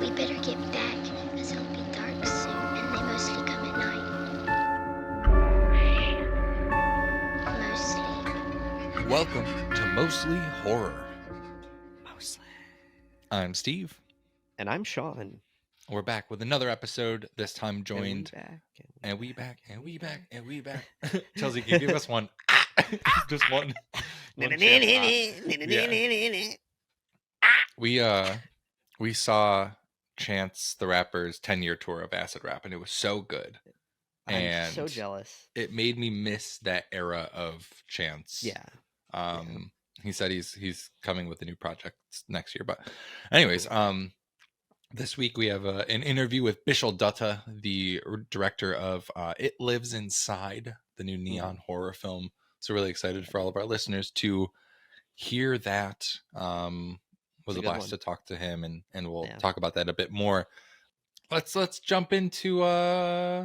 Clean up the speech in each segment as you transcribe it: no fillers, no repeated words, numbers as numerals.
We better get back, because it'll be dark soon, and they mostly come at night. Mostly. Welcome to Mostly Horror. Mostly. I'm Steve. And I'm Sean. We're back with another episode, this time joined. And we back. Chelsea, can you give us one? Just one. We saw Chance the Rapper's 10-year tour of acid rap, and it was so good. I'm so jealous. It made me miss that era of Chance. Yeah. He said he's coming with a new project next year. But anyways, this week we have an interview with Bishal Dutta, the director of It Lives Inside, the new neon horror film. So really excited for all of our listeners to hear that. Was a blast to talk to him, and we'll talk about that a bit more. Let's jump into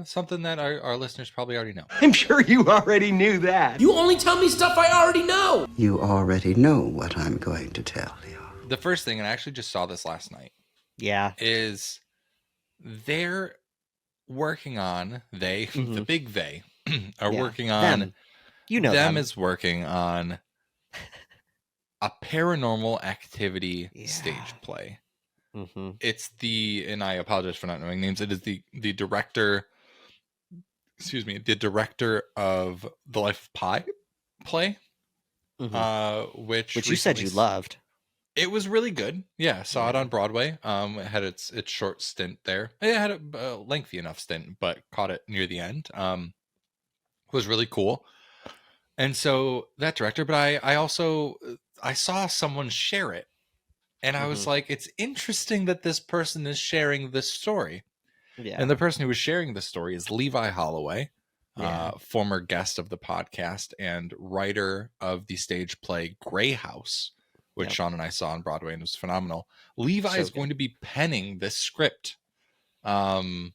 something that our listeners probably already know. I'm sure you already knew that. You only tell me stuff I already know. You already know what I'm going to tell you. The first thing, and I actually just saw this last night, is they're working on, the big they, are working on, them. You know them. is working on a Paranormal Activity stage play. Mm-hmm. It's and I apologize for not knowing names. It is the director, the director of The Life of Pi play, which you said you loved. It was really good. Yeah, saw it on Broadway. It had its short stint there. It had a lengthy enough stint, but caught it near the end. Was really cool. And so that director, but I also saw someone share it. And I was like, it's interesting that this person is sharing this story. Yeah. And the person who was sharing the story is Levi Holloway, former guest of the podcast and writer of the stage play Grey House, which Sean and I saw on Broadway and was phenomenal. Levi is going to be penning this script. I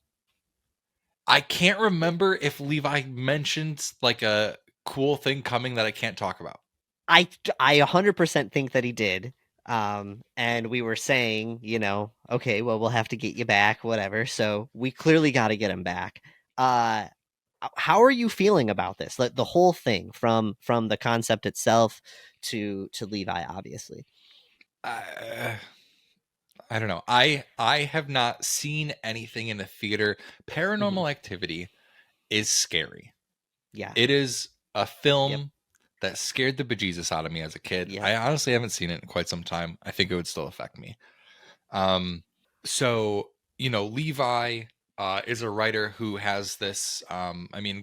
can't remember if Levi mentioned like a cool thing coming that I can't talk about. I 100% think that he did. And we were saying, okay, well, we'll have to get you back, whatever. So we clearly got to get him back. How are you feeling about this? The whole thing from the concept itself to Levi, obviously. I don't know. I have not seen anything in the theater. Paranormal Activity is scary. Yeah. It is a film that scared the bejesus out of me as a kid. Yeah. I honestly haven't seen it in quite some time. I think it would still affect me. So, Levi is a writer who has this,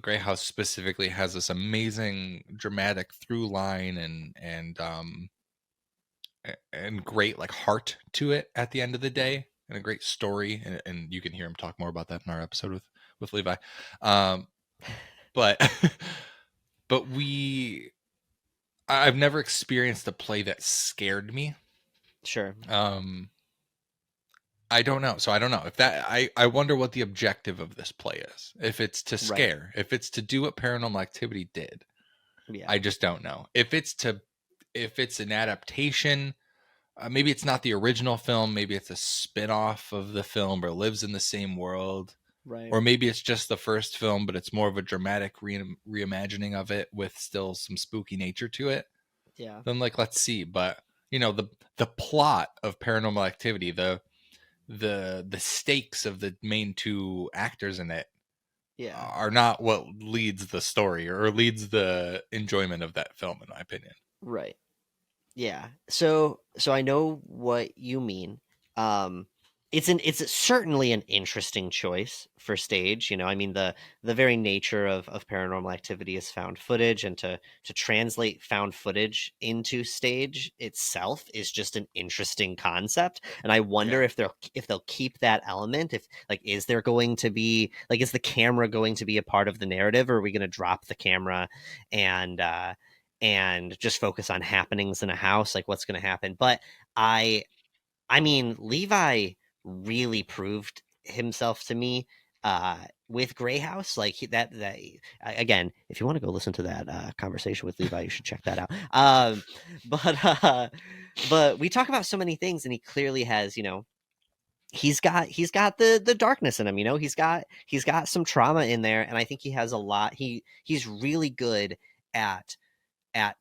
Grey House specifically has this amazing dramatic through line and great like heart to it at the end of the day, and a great story. And you can hear him talk more about that in our episode with Levi. But I've never experienced a play that scared me. Sure. I don't know. So I don't know if that, I wonder what the objective of this play is. If it's to scare, if it's to do what Paranormal Activity did. Yeah. I just don't know. If it's an adaptation, maybe it's not the original film. Maybe it's a spin-off of the film or lives in the same world. Right. Or maybe it's just the first film, but it's more of a dramatic reimagining of it with still some spooky nature to it. Yeah. Then let's see. But the plot of Paranormal Activity, the stakes of the main two actors in it, are not what leads the story or leads the enjoyment of that film, in my opinion. Right. Yeah. So I know what you mean. It's certainly an interesting choice for stage. The very nature of Paranormal Activity is found footage, and to translate found footage into stage itself is just an interesting concept. And I wonder if they'll keep that element. If is there going to be is the camera going to be a part of the narrative, or are we going to drop the camera and just focus on happenings in a house? What's going to happen? But Levi really proved himself to me with Grey House. That again, if you want to go listen to that conversation with Levi, you should check that out. But we talk about so many things, and he clearly has he's got the darkness in him, you know. He's got some trauma in there, and I think he has a lot. He's really good at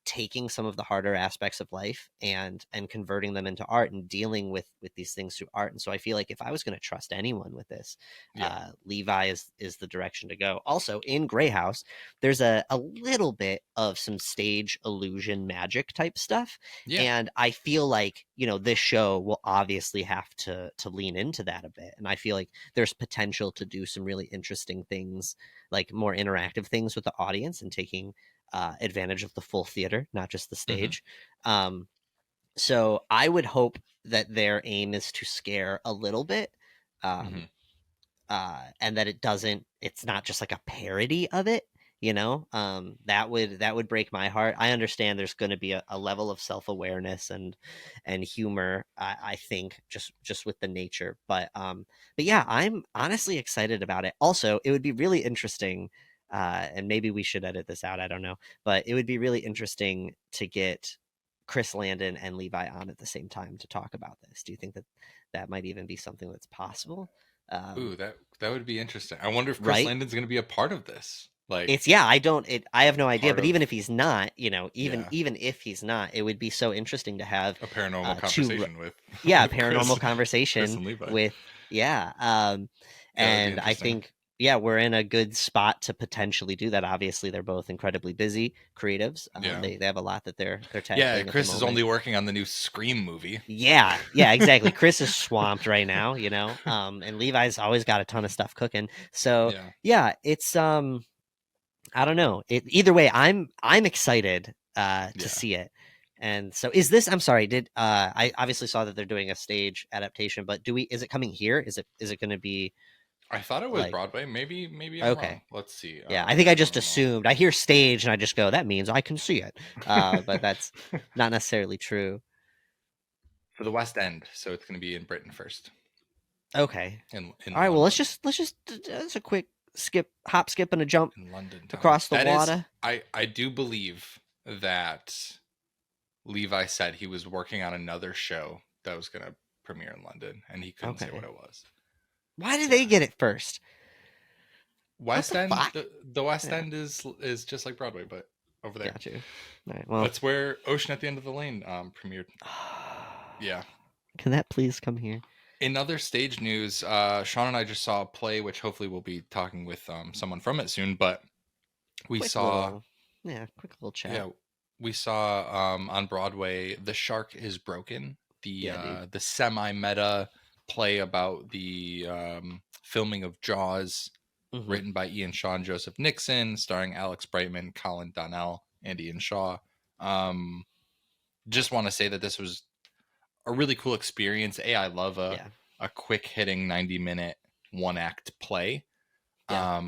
taking some of the harder aspects of life and converting them into art and dealing with these things through art. And so I feel like if I was going to trust anyone with this, Yeah. Levi is the direction to go. Also, in Grey House, there's a little bit of some stage illusion magic type stuff, Yeah. and I feel like, you know, this show will obviously have to lean into that a bit. And I feel like there's potential to do some really interesting things, like more interactive things with the audience and taking advantage of the full theater, not just the Mm-hmm. stage. So I would hope that their aim is to scare a little bit, Mm-hmm. and that it's not just like a parody of it. You know, that would break my heart. I understand there's going to be a level of self-awareness and humor. I think just with the nature, but yeah, I'm honestly excited about it. Also, it would be really interesting. And maybe we should edit this out. I don't know, but it would be really interesting to get Chris Landon and Levi on at the same time to talk about this. Do you think that that might even be something that's possible? Ooh, that would be interesting. I wonder if Chris Right? Landon's going to be a part of this. Like, It's yeah, I have no idea, part but of, even if he's not, you know, yeah, even if he's not, it would be so interesting to have a paranormal two conversation with yeah, with paranormal Chris conversation and Levi. with yeah. Yeah, that'd be And I interesting. think yeah, we're in a good spot to potentially do that. Obviously, they're both incredibly busy creatives. Yeah. They have a lot that they're Yeah, tackling at the Chris is moment. only working on the new Scream movie. Yeah, yeah, exactly. Chris is swamped right now, you know. And Levi's always got a ton of stuff cooking. So Yeah. yeah, it's I don't know. Either way, I'm excited to Yeah. see it. And so is this I'm sorry, did I obviously saw that they're doing a stage adaptation, but is it coming here? Is it going to be I thought it was like Broadway. Maybe I'm okay. wrong. Let's see. Yeah, I think I just Paranormal. assumed. I hear stage and I just go that means I can see it. But that's not necessarily true. For the West End, so it's going to be in Britain first, Okay. in All right, well, London, let's just that's a quick hop, skip and a jump in London town. across the That is, water. I do believe that Levi said he was working on another show that was going to premiere in London, and he couldn't say Okay. what it was. Why did they get it first? What West the End, fuck? the West Yeah. End is just like Broadway, but over there. Got you. All right. Well, That's where Ocean at the End of the Lane premiered. Yeah. can that please come here? In other stage news, Sean and I just saw a play, which hopefully we'll be talking with someone from it soon. But we Quick saw, quick little chat. yeah, we saw on Broadway, "The Shark Is Broken," the semi-meta play about the filming of Jaws, Mhm. written by Ian Shaw and Joseph Nixon, starring Alex Brightman, Colin Donnell, and Ian Shaw. Just want to say that this was a really cool experience. I love a quick hitting 90-minute one act play. Yeah.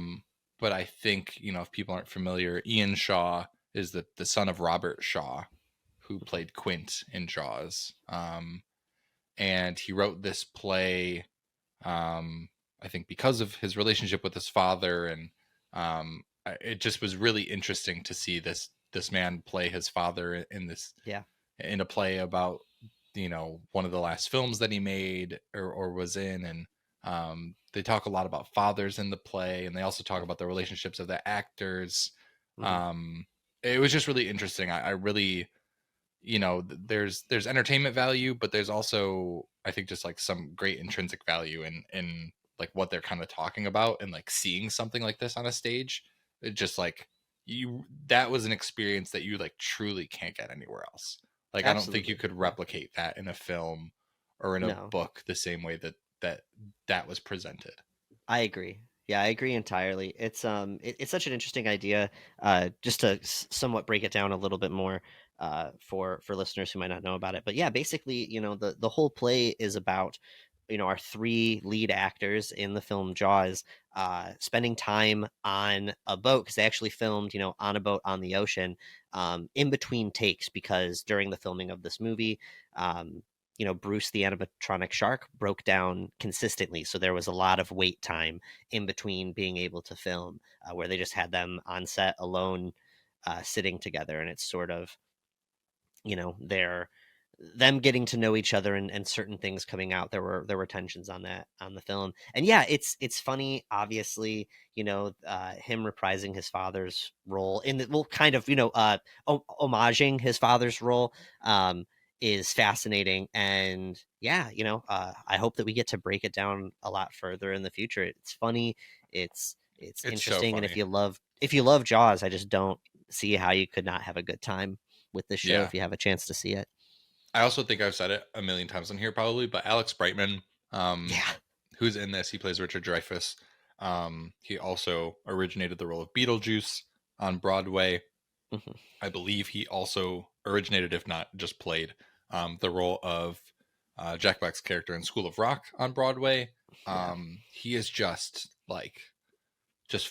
But I think, if people aren't familiar, Ian Shaw is the son of Robert Shaw, who played Quint in Jaws. And he wrote this play, I think because of his relationship with his father, and it just was really interesting to see this man play his father in a play about one of the last films that he made or was in. And they talk a lot about fathers in the play, and they also talk about the relationships of the actors. It was just really interesting. I really, there's entertainment value, but there's also, I think, just like some great intrinsic value in like what they're kind of talking about, and like seeing something like this on a stage. It just like that was an experience that you like truly can't get anywhere else. Like, I don't think you could replicate that in a film or in a book the same way that was presented. I agree. Yeah, I agree entirely. It's it's such an interesting idea. Just to somewhat break it down a little bit more, for listeners who might not know about it. But yeah, basically, the whole play is about, our three lead actors in the film Jaws, spending time on a boat, because they actually filmed, on a boat on the ocean, in between takes, because during the filming of this movie, Bruce the animatronic shark broke down consistently. So there was a lot of wait time in between being able to film, where they just had them on set alone, sitting together. And it's sort of, their them getting to know each other and certain things coming out. There were tensions on the film, and yeah, it's funny. Obviously, him reprising his father's role in the, well, kind of, homaging his father's role, is fascinating. And yeah, I hope that we get to break it down a lot further in the future. It's funny, it's It's so interesting, and funny. if you love Jaws, I just don't see how you could not have a good time with this show Yeah. if you have a chance to see it. I also think I've said it a million times on here probably, but Alex Brightman, Yeah. who's in this, he plays Richard Dreyfuss. He also originated the role of Beetlejuice on Broadway. Mhm. I believe he also originated, if not just played, the role of Jack Black's character in School of Rock on Broadway. Yeah. He is just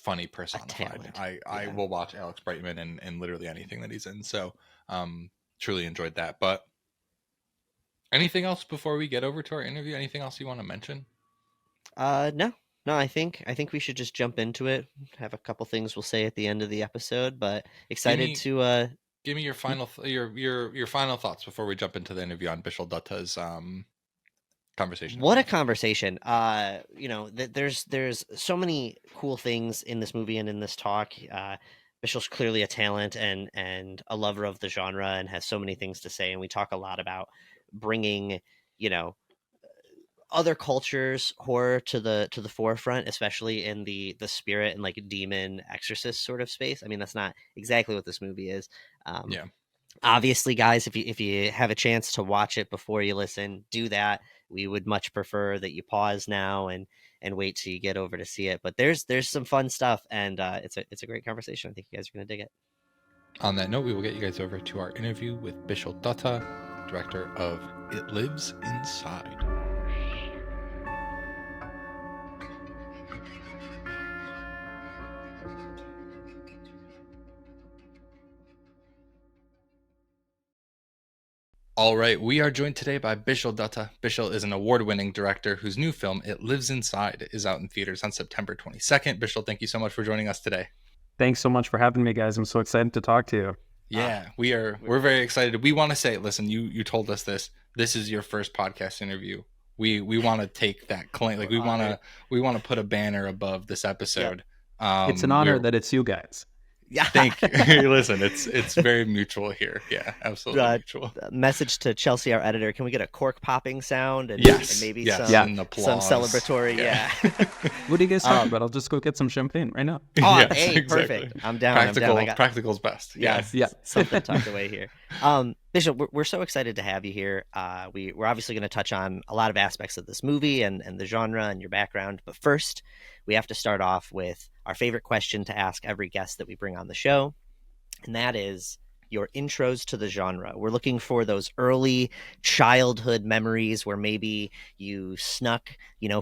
funny personified. talent. I Yeah. will watch Alex Brightman in literally anything that he's in. So truly enjoyed that. But anything else before we get over to our interview? Anything else you want to mention? No. I think we should just jump into it. Have a couple things we'll say at the end of the episode, but excited to give me your final your final thoughts before we jump into the interview on Bishal Dutta's conversation. What a conversation. There's so many cool things in this movie and in this talk. Bishal's clearly a talent and a lover of the genre and has so many things to say. And we talk a lot about bringing, other cultures horror to the forefront, especially in the spirit and like demon exorcist sort of space. I mean, that's not exactly what this movie is. Yeah. Obviously, guys, if you have a chance to watch it before you listen, do that. We would much prefer that you pause now and wait till you get over to see it. But there's some fun stuff, and it's a great conversation. I think you guys are gonna dig it. On that note, we will get you guys over to our interview with Bishal Dutta, director of It Lives Inside. All right, we are joined today by Bishal Dutta. Bishal is an award-winning director whose new film, It Lives Inside, is out in theaters on September 22nd. Bishal, thank you so much for joining us today. Thanks so much for having me, guys. I'm so excited to talk to you. Yeah, we're very excited. We want to say, listen, you told us this. This is your first podcast interview. We want to take that claim. Like we want to put a banner above this episode. Yeah. It's an honor that it's you guys. Yeah. Thank you. Listen, it's very mutual here. Yeah, absolutely mutual. Message to Chelsea, our editor. Can we get a cork popping sound and, yes, and maybe yes, some and applause. celebratory? Yeah. What are you guys talking about? I'll just go get some champagne right now. Oh, Yes, hey, exactly. perfect. I'm down. Practical's best. Yes, Yeah. something tucked away here. Bishal, we're so excited to have you here. We're obviously going to touch on a lot of aspects of this movie and the genre and your background. But first, we have to start off with our favorite question to ask every guest that we bring on the show. And that is your intros to the genre. We're looking for those early childhood memories where maybe you snuck,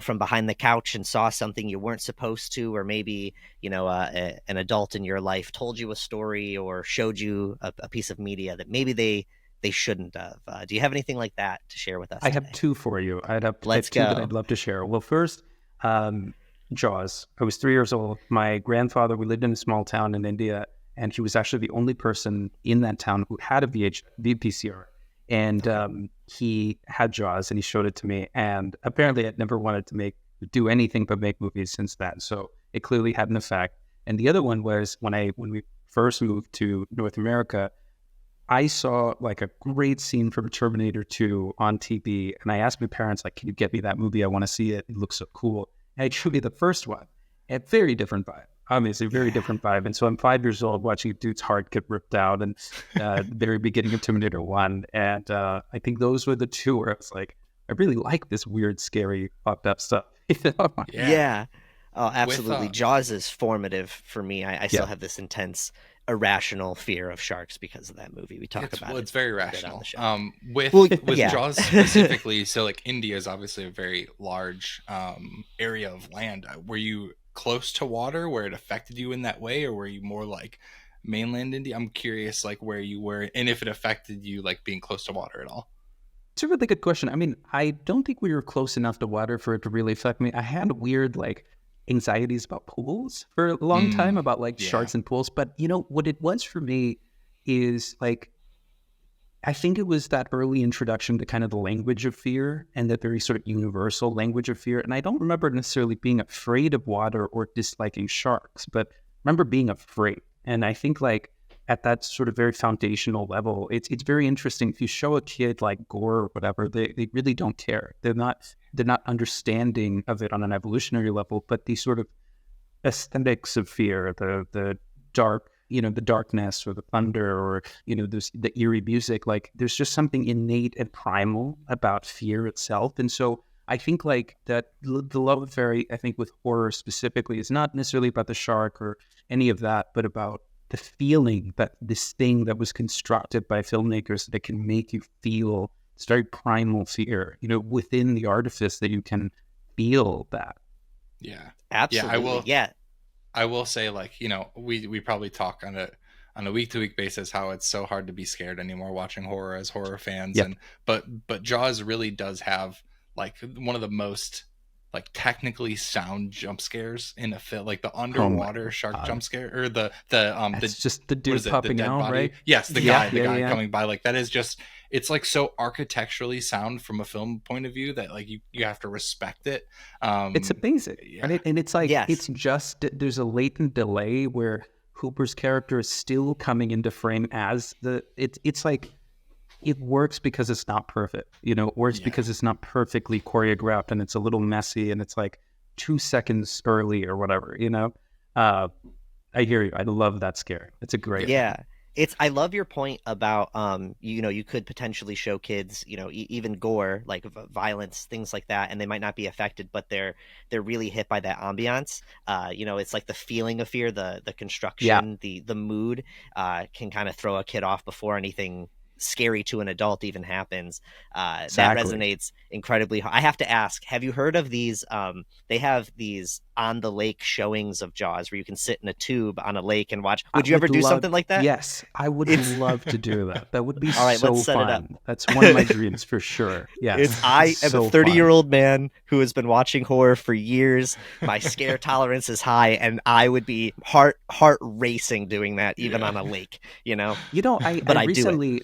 from behind the couch and saw something you weren't supposed to, or maybe, an adult in your life told you a story or showed you a piece of media that maybe they shouldn't have. Do you have anything like that to share with us? I have two for you. I have two that I'd love to share. Well, first, Jaws. I was 3 years old. My grandfather, we lived in a small town in India, and he was actually the only person in that town who had a VCR. And he had Jaws, and he showed it to me. And apparently I'd never wanted to do anything but make movies since then. So it clearly had an effect. And the other one was when we first moved to North America, I saw like a great scene from Terminator 2 on TV. And I asked my parents, like, can you get me that movie? I want to see it. It looks so cool. And it showed me the first one. A very different vibe. Obviously, very different vibe. And so I'm 5 years old watching a dude's heart get ripped out and the very beginning of Terminator 1. And I think those were the two where I was like, I really like this weird, scary, fucked up stuff. Yeah. Oh, absolutely. Jaws is formative for me. I still have this intense, irrational fear of sharks because of that movie. We talk about it. Well, it's very rational. With Jaws specifically, so like India is obviously a very large area of land. Were you close to water where it affected you in that way, or were you more like mainland India? I'm curious, like where you were and if it affected you, like being close to water at all. It's a really good question. I mean, I don't think we were close enough to water for it to really affect me. I had weird anxieties about pools for a long time, about sharks and pools. But what it was for me is I think it was that early introduction to kind of the language of fear and that very sort of universal language of fear. And I don't remember necessarily being afraid of water or disliking sharks, but I remember being afraid. And I think like at that sort of very foundational level, it's very interesting. If you show a kid like gore or whatever, they really don't care. They're not understanding of it on an evolutionary level, but the sort of aesthetics of fear, the dark, the darkness or the thunder or, there's the eerie music, like there's just something innate and primal about fear itself. And so I think like that the love affair, I think with horror specifically is not necessarily about the shark or any of that, but about the feeling that this thing that was constructed by filmmakers that can make you feel this very primal fear, within the artifice that you can feel that. Yeah. Absolutely. Yeah, I will say, like, we probably talk on a week-to-week basis how it's so hard to be scared anymore watching horror as horror fans. Yep. And but Jaws really does have like one of the most like technically sound jump scares in a film, like the underwater shark jump scare, or it's just the dude popping out, body. Right? Yes, the guy coming by, like that is just, it's like so architecturally sound from a film point of view that like you have to respect it. It's amazing, right? And it's like it's just there's a latent delay where Hooper's character is still coming into frame as it's like it works because it's not perfect, it works because it's not perfectly choreographed and it's a little messy and it's like 2 seconds early or whatever, I hear you. I love that scare. It's a great I love your point about you could potentially show kids even gore, like violence, things like that, and they might not be affected, but they're really hit by that ambiance. It's like the feeling of fear, the construction, the mood can kind of throw a kid off before anything scary to an adult even happens. That resonates incredibly hard. I have to ask, have you heard of these they have these on the lake showings of Jaws where you can sit in a tube on a lake and watch? Would you ever do something like that? Yes, I would love to do that. That would be all right, so let's set fun. It up. That's one of my dreams for sure. Yes, I am a 30-year-old man who has been watching horror for years. My scare tolerance is high, and I would be heart racing doing that even on a lake. I recently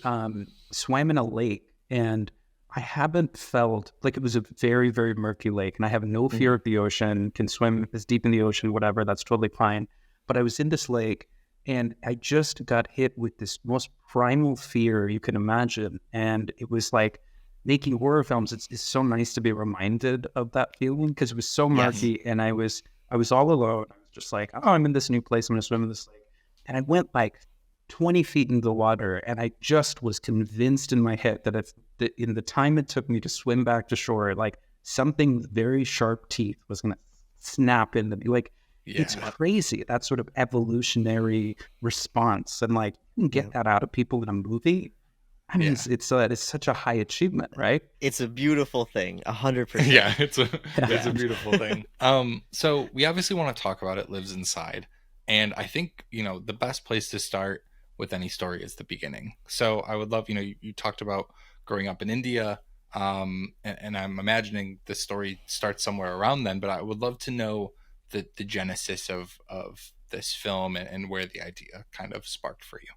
swam in a lake, and I haven't felt like it was a very, very murky lake, and I have no fear of the ocean, can swim as deep in the ocean, whatever, that's totally fine. But I was in this lake, and I just got hit with this most primal fear you can imagine. And it was like making horror films. It's so nice to be reminded of that feeling because it was so murky, and I was all alone. I was just like, oh, I'm in this new place. I'm going to swim in this lake. And I went like 20 feet into the water, and I just was convinced in my head that in the time it took me to swim back to shore, like something with very sharp teeth was going to snap into me. Like, it's crazy, that sort of evolutionary response. And like, you can get that out of people in a movie. I mean, it's such a high achievement, right? It's a beautiful thing, 100%. Yeah, it's a beautiful thing. So we obviously want to talk about It Lives Inside. And I think, the best place to start with any story is the beginning. So I would love, you talked about growing up in India, and I'm imagining the story starts somewhere around then, but I would love to know the genesis of this film and where the idea kind of sparked for you.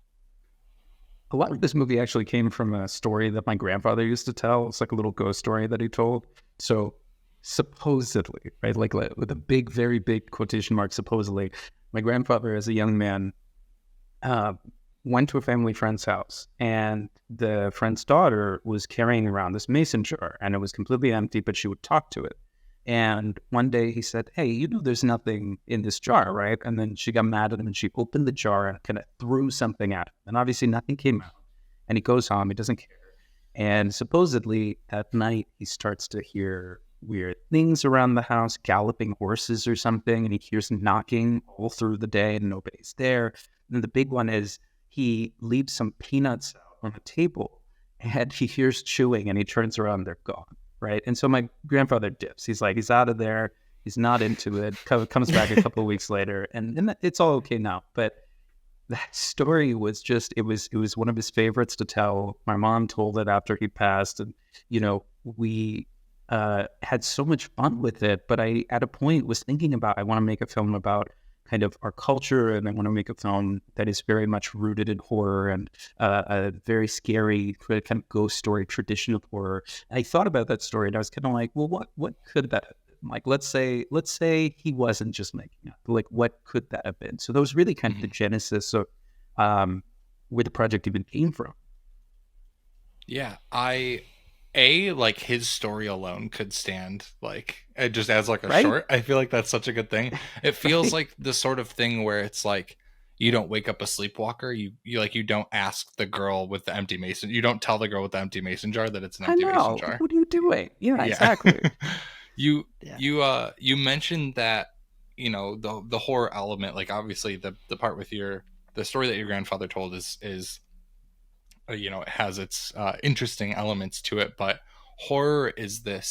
A lot of this movie actually came from a story that my grandfather used to tell. It's like a little ghost story that he told. So supposedly, right, like with a big, very big quotation mark, supposedly, my grandfather as a young man went to a family friend's house, and the friend's daughter was carrying around this mason jar, and it was completely empty, but she would talk to it. And one day he said, hey, there's nothing in this jar, right? And then she got mad at him, and she opened the jar and kind of threw something at him. And obviously nothing came out. And he goes home, he doesn't care. And supposedly that night he starts to hear weird things around the house, galloping horses or something, and he hears knocking all through the day and nobody's there. And the big one is he leaves some peanuts out on the table, and he hears chewing, and he turns around, they're gone, right? And so my grandfather dips. He's like, he's out of there. He's not into it. Comes back a couple of weeks later, and it's all okay now. But that story was just, it was one of his favorites to tell. My mom told it after he passed, and, we had so much fun with it. But I, at a point, was thinking about, I want to make a film about kind of our culture, and I want to make a film that is very much rooted in horror and a very scary kind of ghost story tradition of horror. And I thought about that story, and I was kind of like, well, what could that have been? Like, let's say he wasn't just making up. Like, what could that have been? So that was really kind of the genesis of where the project even came from. Yeah, like his story alone could stand like it just as like a Right? short. I feel like that's such a good thing. It feels like the sort of thing where it's like you don't wake up a sleepwalker. You don't ask the girl with the empty mason. You don't tell the girl with the empty mason jar that it's an empty mason jar. What are you doing? Yeah. Exactly. You mentioned that the horror element, like obviously the part with the story that your grandfather told is it has its interesting elements to it, but horror is the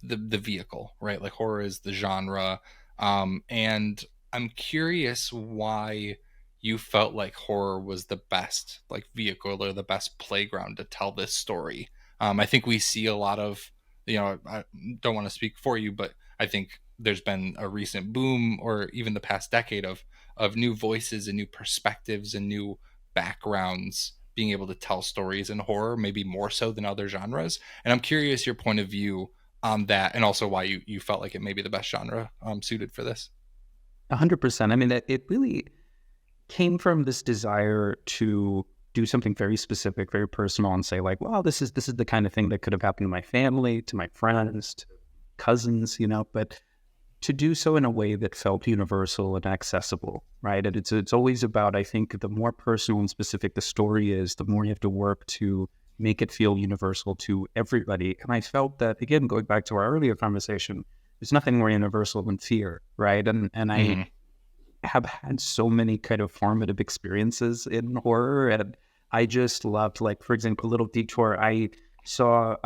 vehicle, right? Like horror is the genre, and I'm curious why you felt like horror was the best like vehicle or the best playground to tell this story. I think we see a lot of, I don't want to speak for you, but I think there's been a recent boom, or even the past decade, of new voices and new perspectives and new backgrounds being able to tell stories in horror, maybe more so than other genres. And I'm curious your point of view on that, and also why you felt like it may be the best genre suited for this. 100%. I mean, it really came from this desire to do something very specific, very personal, and say like, well, this is the kind of thing that could have happened to my family, to my friends, to cousins, but to do so in a way that felt universal and accessible, right? And it's always about, I think, the more personal and specific the story is, the more you have to work to make it feel universal to everybody. And I felt that, again, going back to our earlier conversation, there's nothing more universal than fear, right? And I have had so many kind of formative experiences in horror, and I just loved, like, for example, a little detour. I saw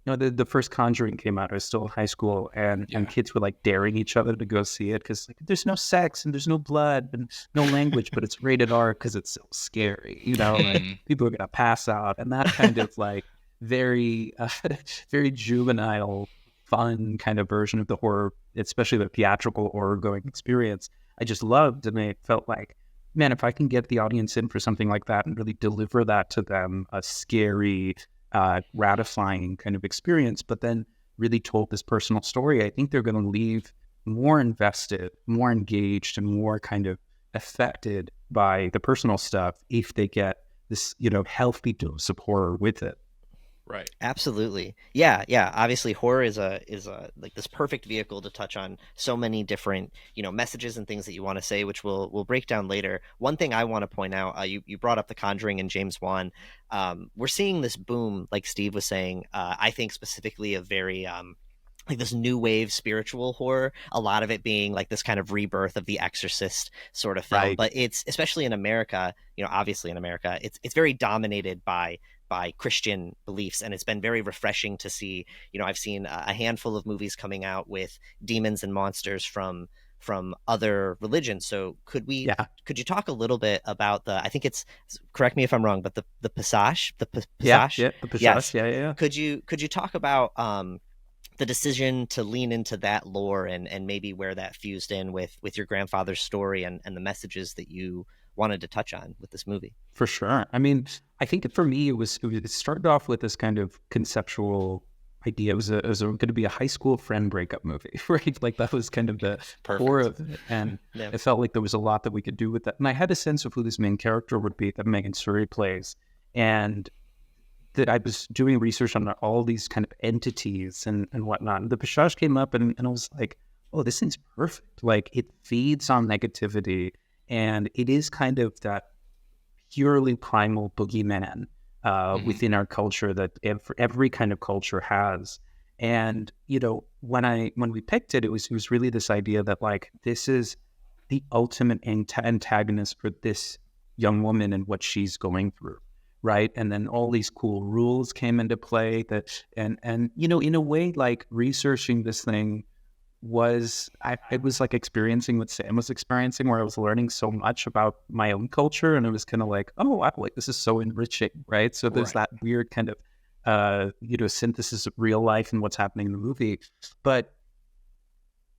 the first Conjuring came out. I was still in high school, and kids were like daring each other to go see it because like, there's no sex and there's no blood and no language, but it's rated R because it's so scary. Like, people are gonna pass out, and that kind of like very very juvenile, fun kind of version of the horror, especially the theatrical horror going experience, I just loved. And I felt like, man, if I can get the audience in for something like that and really deliver that to them, a scary, gratifying kind of experience, but then really told this personal story, I think they're going to leave more invested, more engaged, and more kind of affected by the personal stuff if they get this, healthy dose of horror with it. Right. Absolutely. Yeah. Obviously, horror is a like this perfect vehicle to touch on so many different, messages and things that you want to say, which we'll break down later. One thing I want to point out, you brought up The Conjuring and James Wan. We're seeing this boom, like Steve was saying. I think specifically of very like this new wave spiritual horror, a lot of it being like this kind of rebirth of the Exorcist sort of film. Right. But it's, especially in America, obviously in America, it's very dominated by Christian beliefs, and it's been very refreshing to see. I've seen a handful of movies coming out with demons and monsters from other religions. So could you talk a little bit about I think it's, correct me if I'm wrong, but the Passage, the Passage? Yeah, the Passage. Yes. Yeah. Could you talk about the decision to lean into that lore and maybe where that fused in with your grandfather's story and the messages that you wanted to touch on with this movie? For sure. I mean, I think for me, it started off with this kind of conceptual idea. It was going to be a high school friend breakup movie, right? Like that was kind of the core of it. And it felt like there was a lot that we could do with that. And I had a sense of who this main character would be that Megan Suri plays. And that I was doing research on all these kind of entities and whatnot. And the Passage came up, and I was like, oh, this thing's perfect. Like, it feeds on negativity, and it is kind of that purely primal boogeyman within our culture that every kind of culture has. And when we picked it, it was really this idea that like this is the ultimate antagonist for this young woman and what she's going through, right? And then all these cool rules came into play that and in a way, like researching this thing was it was like experiencing what Sam was experiencing, where I was learning so much about my own culture, and it was kind of like, oh wow, like this is so enriching, right? So there's that weird kind of synthesis of real life and what's happening in the movie. But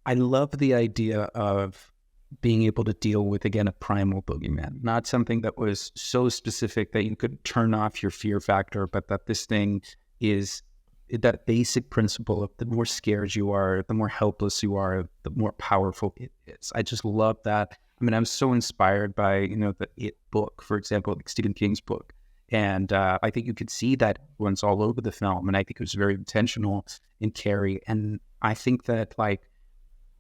I love the idea of being able to deal with, again, a primal boogeyman, not something that was so specific that you could turn off your fear factor, but that this thing is that basic principle of the more scared you are, the more helpless you are, the more powerful it is. I just love that. I mean, I'm so inspired by, you know, the It book, for example, like Stephen King's book. And I think you could see that once all over the film. And I think it was very intentional in Carrie. And I think that, like,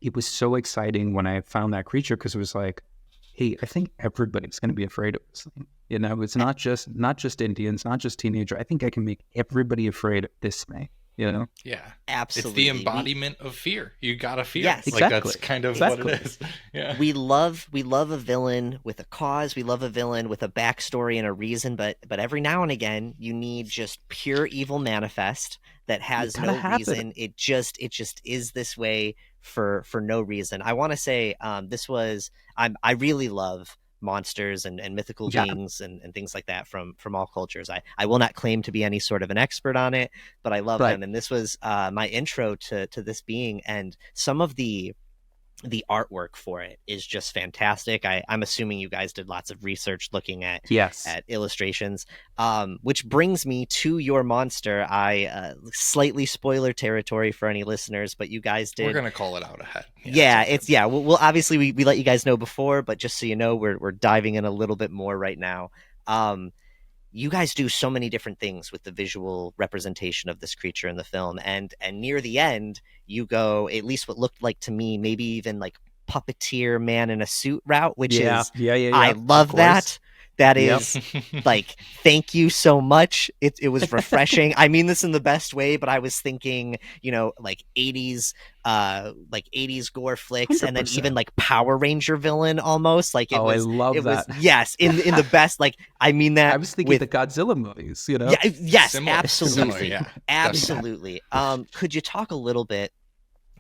it was so exciting when I found that creature, because it was like, hey, I think everybody's going to be afraid of this thing. You know, it's not just Indians, not just teenagers. I think I can make everybody afraid of this thing. You know? Yeah, absolutely. It's the embodiment of fear. You gotta fear. Yes, like exactly. That's kind of Exactly. what it is. Yeah, we love a villain with a cause. We love a villain with a backstory and a reason. But every now and again, you need just pure evil manifest that has no reason. It just is this way for no reason. I want to say I really love monsters and mythical beings and things like that from all cultures. I will not claim to be any sort of an expert on it, but I love them. And this was my intro to this being, and some of the artwork for it is just fantastic. I'm assuming you guys did lots of research looking at illustrations, which brings me to your monster. I slightly spoiler territory for any listeners, but you guys did. We're gonna call it out ahead. We'll obviously we let you guys know before, but just so you know, we're diving in a little bit more right now. You guys do so many different things with the visual representation of this creature in the film, and near the end you go, at least what looked like to me, maybe even like puppeteer man in a suit route, which is I love that. That is like, thank you so much. It was refreshing. I mean this in the best way, but I was thinking, you know, like 80s gore flicks, 100%. And then even like Power Ranger villain almost. Like I love that. Yes, in the best. Like I mean that. I was thinking the Godzilla movies, you know. Yeah, yes, Similar. absolutely, Yeah, absolutely. Could you talk a little bit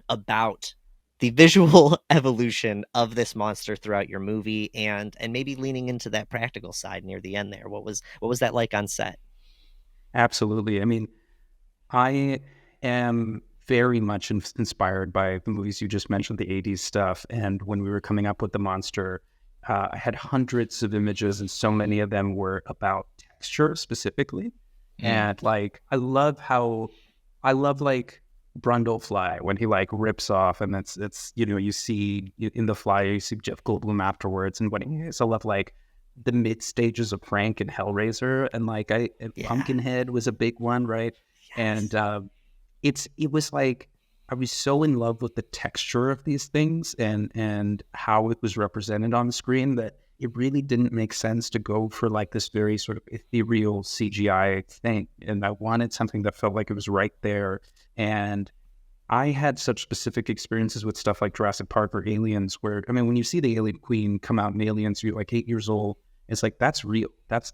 about the visual evolution of this monster throughout your movie, and maybe leaning into that practical side near the end there? What was that like on set? Absolutely. I mean, I am very much inspired by the movies you just mentioned, the 80s stuff. And when we were coming up with the monster, I had hundreds of images, and so many of them were about texture specifically. And like, I love like Brundlefly when he like rips off, and it's you know, you see in The Fly, you see Jeff Goldblum afterwards, and what he is. I love like the mid stages of Prank and Hellraiser, and like Pumpkinhead was a big one, right? Yes. And it was like I was so in love with the texture of these things and how it was represented on the screen that it really didn't make sense to go for like this very sort of ethereal CGI thing. And I wanted something that felt like it was right there. And I had such specific experiences with stuff like Jurassic Park or Aliens, where, I mean, when you see the alien queen come out in Aliens, you're like 8 years old. It's like, that's real. That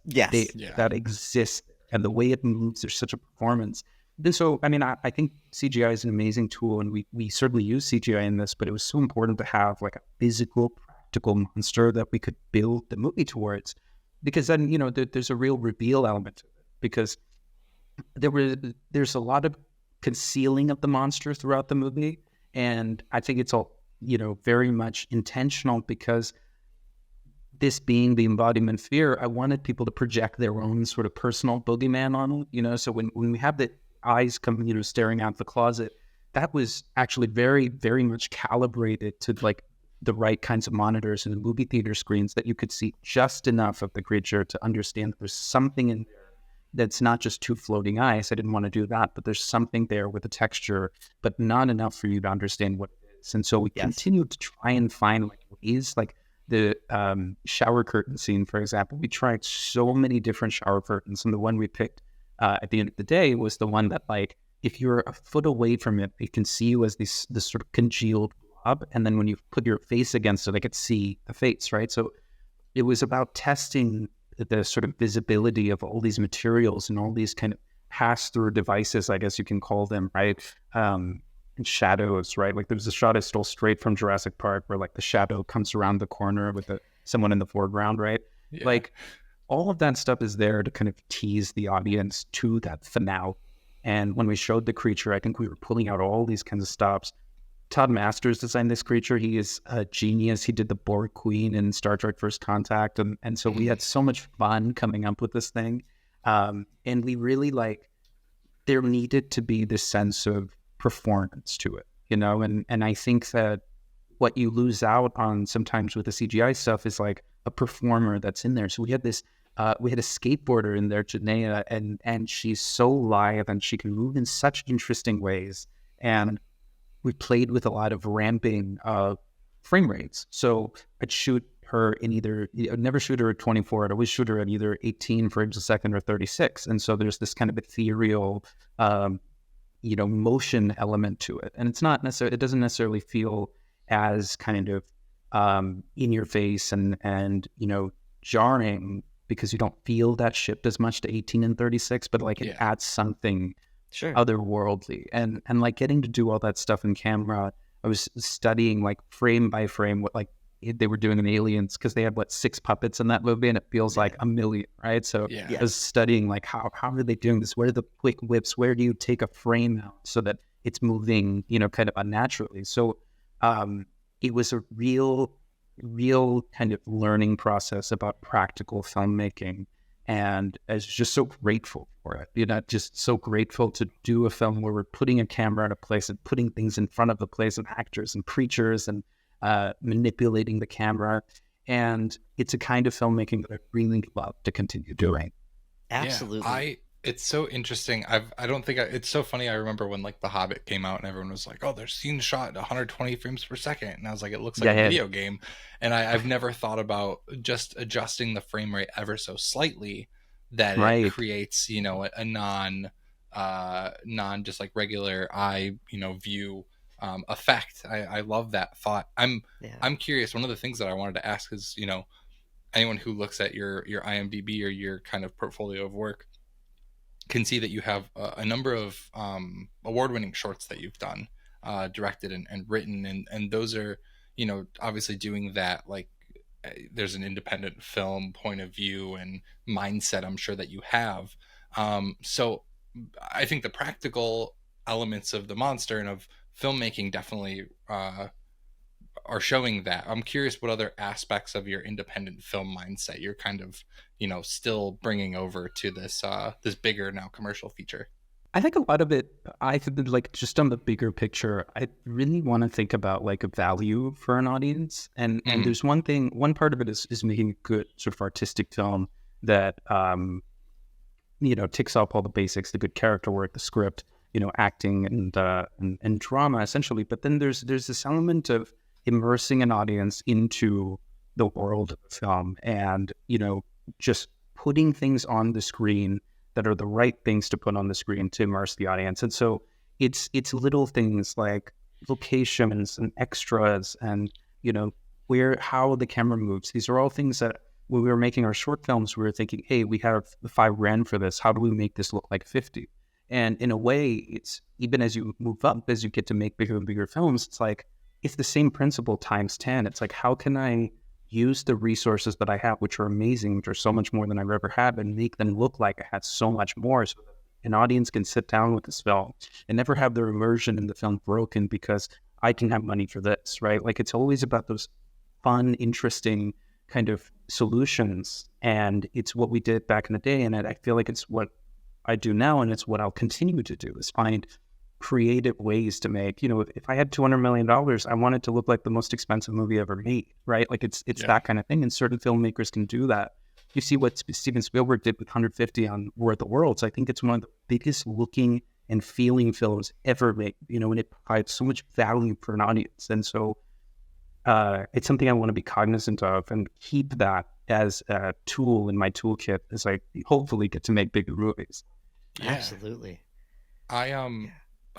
exists. And the way it moves, there's such a performance. And so, I mean, I think CGI is an amazing tool, and we certainly use CGI in this, but it was so important to have like a physical, practical monster that we could build the movie towards, because then, you know, there's a real reveal element to it, because there's a lot of concealing of the monster throughout the movie, and I think it's all, you know, very much intentional, because this being the embodiment of fear, I wanted people to project their own sort of personal boogeyman on it, you know. So when we have the eyes come, you know, staring out the closet, that was actually very, very much calibrated to like the right kinds of monitors in the movie theater screens, that you could see just enough of the creature to understand that there's something in there that's not just two floating eyes. I didn't want to do that, but there's something there with the texture, but not enough for you to understand what it is. And so we continued to try and find like ways, like the shower curtain scene, for example. We tried so many different shower curtains, and the one we picked at the end of the day was the one that, like, if you're a foot away from it, it can see you as this sort of congealed blob, and then when you put your face against it, I could see the face, right? So it was about testing the sort of visibility of all these materials and all these kind of pass-through devices, I guess you can call them, right? And shadows, right? Like, there was a shot I stole straight from Jurassic Park where like the shadow comes around the corner with someone in the foreground, right? Yeah. Like, all of that stuff is there to kind of tease the audience to that finale. And when we showed the creature, I think we were pulling out all these kinds of stops Todd Masters designed this creature. He is a genius. He did the Borg Queen in Star Trek First Contact. And so we had so much fun coming up with this thing. And we really there needed to be this sense of performance to it, and I think that what you lose out on sometimes with the CGI stuff is like a performer that's in there. So we had we had a skateboarder in there, Janaea, and she's so lithe and she can move in such interesting ways. And we played with a lot of ramping frame rates. So I'd shoot her in I'd never shoot her at 24. I'd always shoot her at either 18 frames a second or 36. And so there's this kind of ethereal, motion element to it. And it's not necessarily, it doesn't necessarily feel as kind of in your face and jarring, because you don't feel that shift as much to 18 and 36, but it adds something otherworldly. And getting to do all that stuff in camera, I was studying frame by frame what they were doing in Aliens, because they had 6 puppets in that movie, and it feels like a million, right? So I was studying how are they doing this? Where are the quick whips? Where do you take a frame out so that it's moving, kind of unnaturally? So it was a real kind of learning process about practical filmmaking. And I was just so grateful for it. Just so grateful to do a film where we're putting a camera in a place and putting things in front of the place and actors and creatures and manipulating the camera. And it's a kind of filmmaking that I really love to continue doing. Absolutely. It's so interesting. It's so funny. I remember when The Hobbit came out and everyone was like, oh, there's scenes shot at 120 frames per second. And I was like, it looks like a video game. And I've never thought about just adjusting the frame rate ever so slightly that it creates, a non just regular eye, view effect. I love that thought. I'm curious. One of the things that I wanted to ask is, anyone who looks at your IMDb or your kind of portfolio of work can see that you have a number of award-winning shorts that you've done, directed and written, and those are, obviously doing that, there's an independent film point of view and mindset I'm sure that you have. So I think the practical elements of the monster and of filmmaking definitely are showing that. I'm curious what other aspects of your independent film mindset you're kind of, still bringing over to this this bigger now commercial feature. I think a lot of it, I think just on the bigger picture, I really want to think about a value for an audience. And there's one part of it is making a good sort of artistic film that, ticks off all the basics, the good character work, the script, acting and drama essentially. But then there's this element of immersing an audience into the world of the film and, just putting things on the screen that are the right things to put on the screen to immerse the audience. And so it's little things like locations and extras and, how the camera moves. These are all things that when we were making our short films, we were thinking, hey, we have $5,000 for this. How do we make this look like 50? And in a way, it's even as you move up, as you get to make bigger and bigger films, it's the same principle times 10. It's how can I use the resources that I have, which are amazing, which are so much more than I've ever had, and make them look like I had so much more, so that an audience can sit down with this film and never have their immersion in the film broken because I can have money for this, right? It's always about those fun, interesting kind of solutions. And it's what we did back in the day. And I feel like it's what I do now, and it's what I'll continue to do, is find creative ways to make, if I had $200 million, I want it to look like the most expensive movie ever made, right? It's that kind of thing. And certain filmmakers can do that. You see what Steven Spielberg did with 150 on War of the Worlds. I think it's one of the biggest looking and feeling films ever made, and it provides so much value for an audience. And so it's something I want to be cognizant of and keep that as a tool in my toolkit as I hopefully get to make bigger movies. Yeah. Absolutely.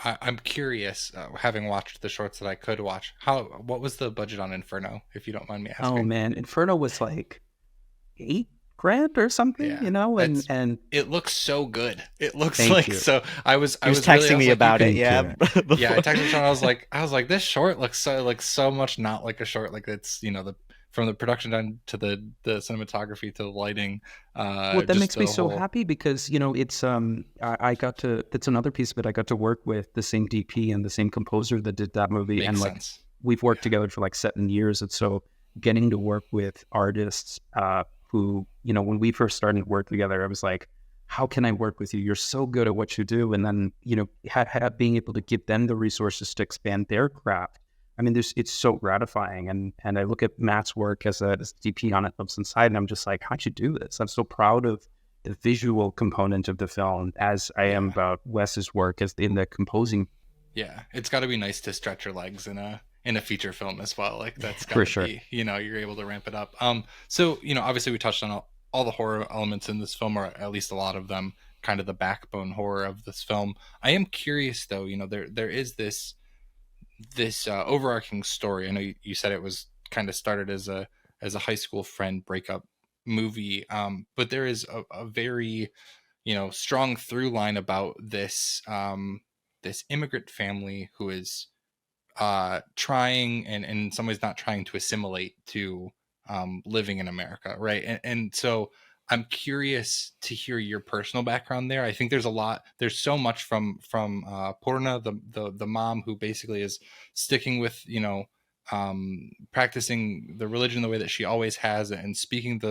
I'm curious, having watched the shorts that I could watch, what was the budget on Inferno, if you don't mind me asking? Oh man, Inferno was $8,000 or something, and it looks so good. It looks you. So I was texting me about it. Yeah. Yeah. I texted Sean. I was like, this short looks so much not like a short. It's, the the production down to the cinematography to the lighting. Well, that makes me so happy because, you know, it's I got to, that's another piece of it. I got to work with the same DP and the same composer that did that movie. Makes and like sense. we've worked together for like 7 years. And so getting to work with artists who, you know, when we first started to work together, I was like, how can I work with you? You're so good at what you do. And then, you know, being able to give them the resources to expand their craft. I mean, it's so gratifying. And I look at Matt's work as a DP on It Lives Inside, and I'm just like, how'd you do this? I'm so proud of the visual component of the film as I am about Wes's work as in the composing. Yeah, it's got to be nice to stretch your legs in a feature film as well. Like that's got For to sure. be, you know, you're able to ramp it up. So, you know, obviously we touched on all the horror elements in this film, or at least a lot of them, kind of the backbone horror of this film. I am curious though, you know, there is this overarching story. I know you said it was kind of started as a high school friend breakup movie, but there is a very, you know, strong through line about this this immigrant family who is trying and in some ways not trying to assimilate to living in America, right? And so I'm curious to hear your personal background there. I think there's so much from Purna, the mom who basically is sticking with, you know, practicing the religion the way that she always has and speaking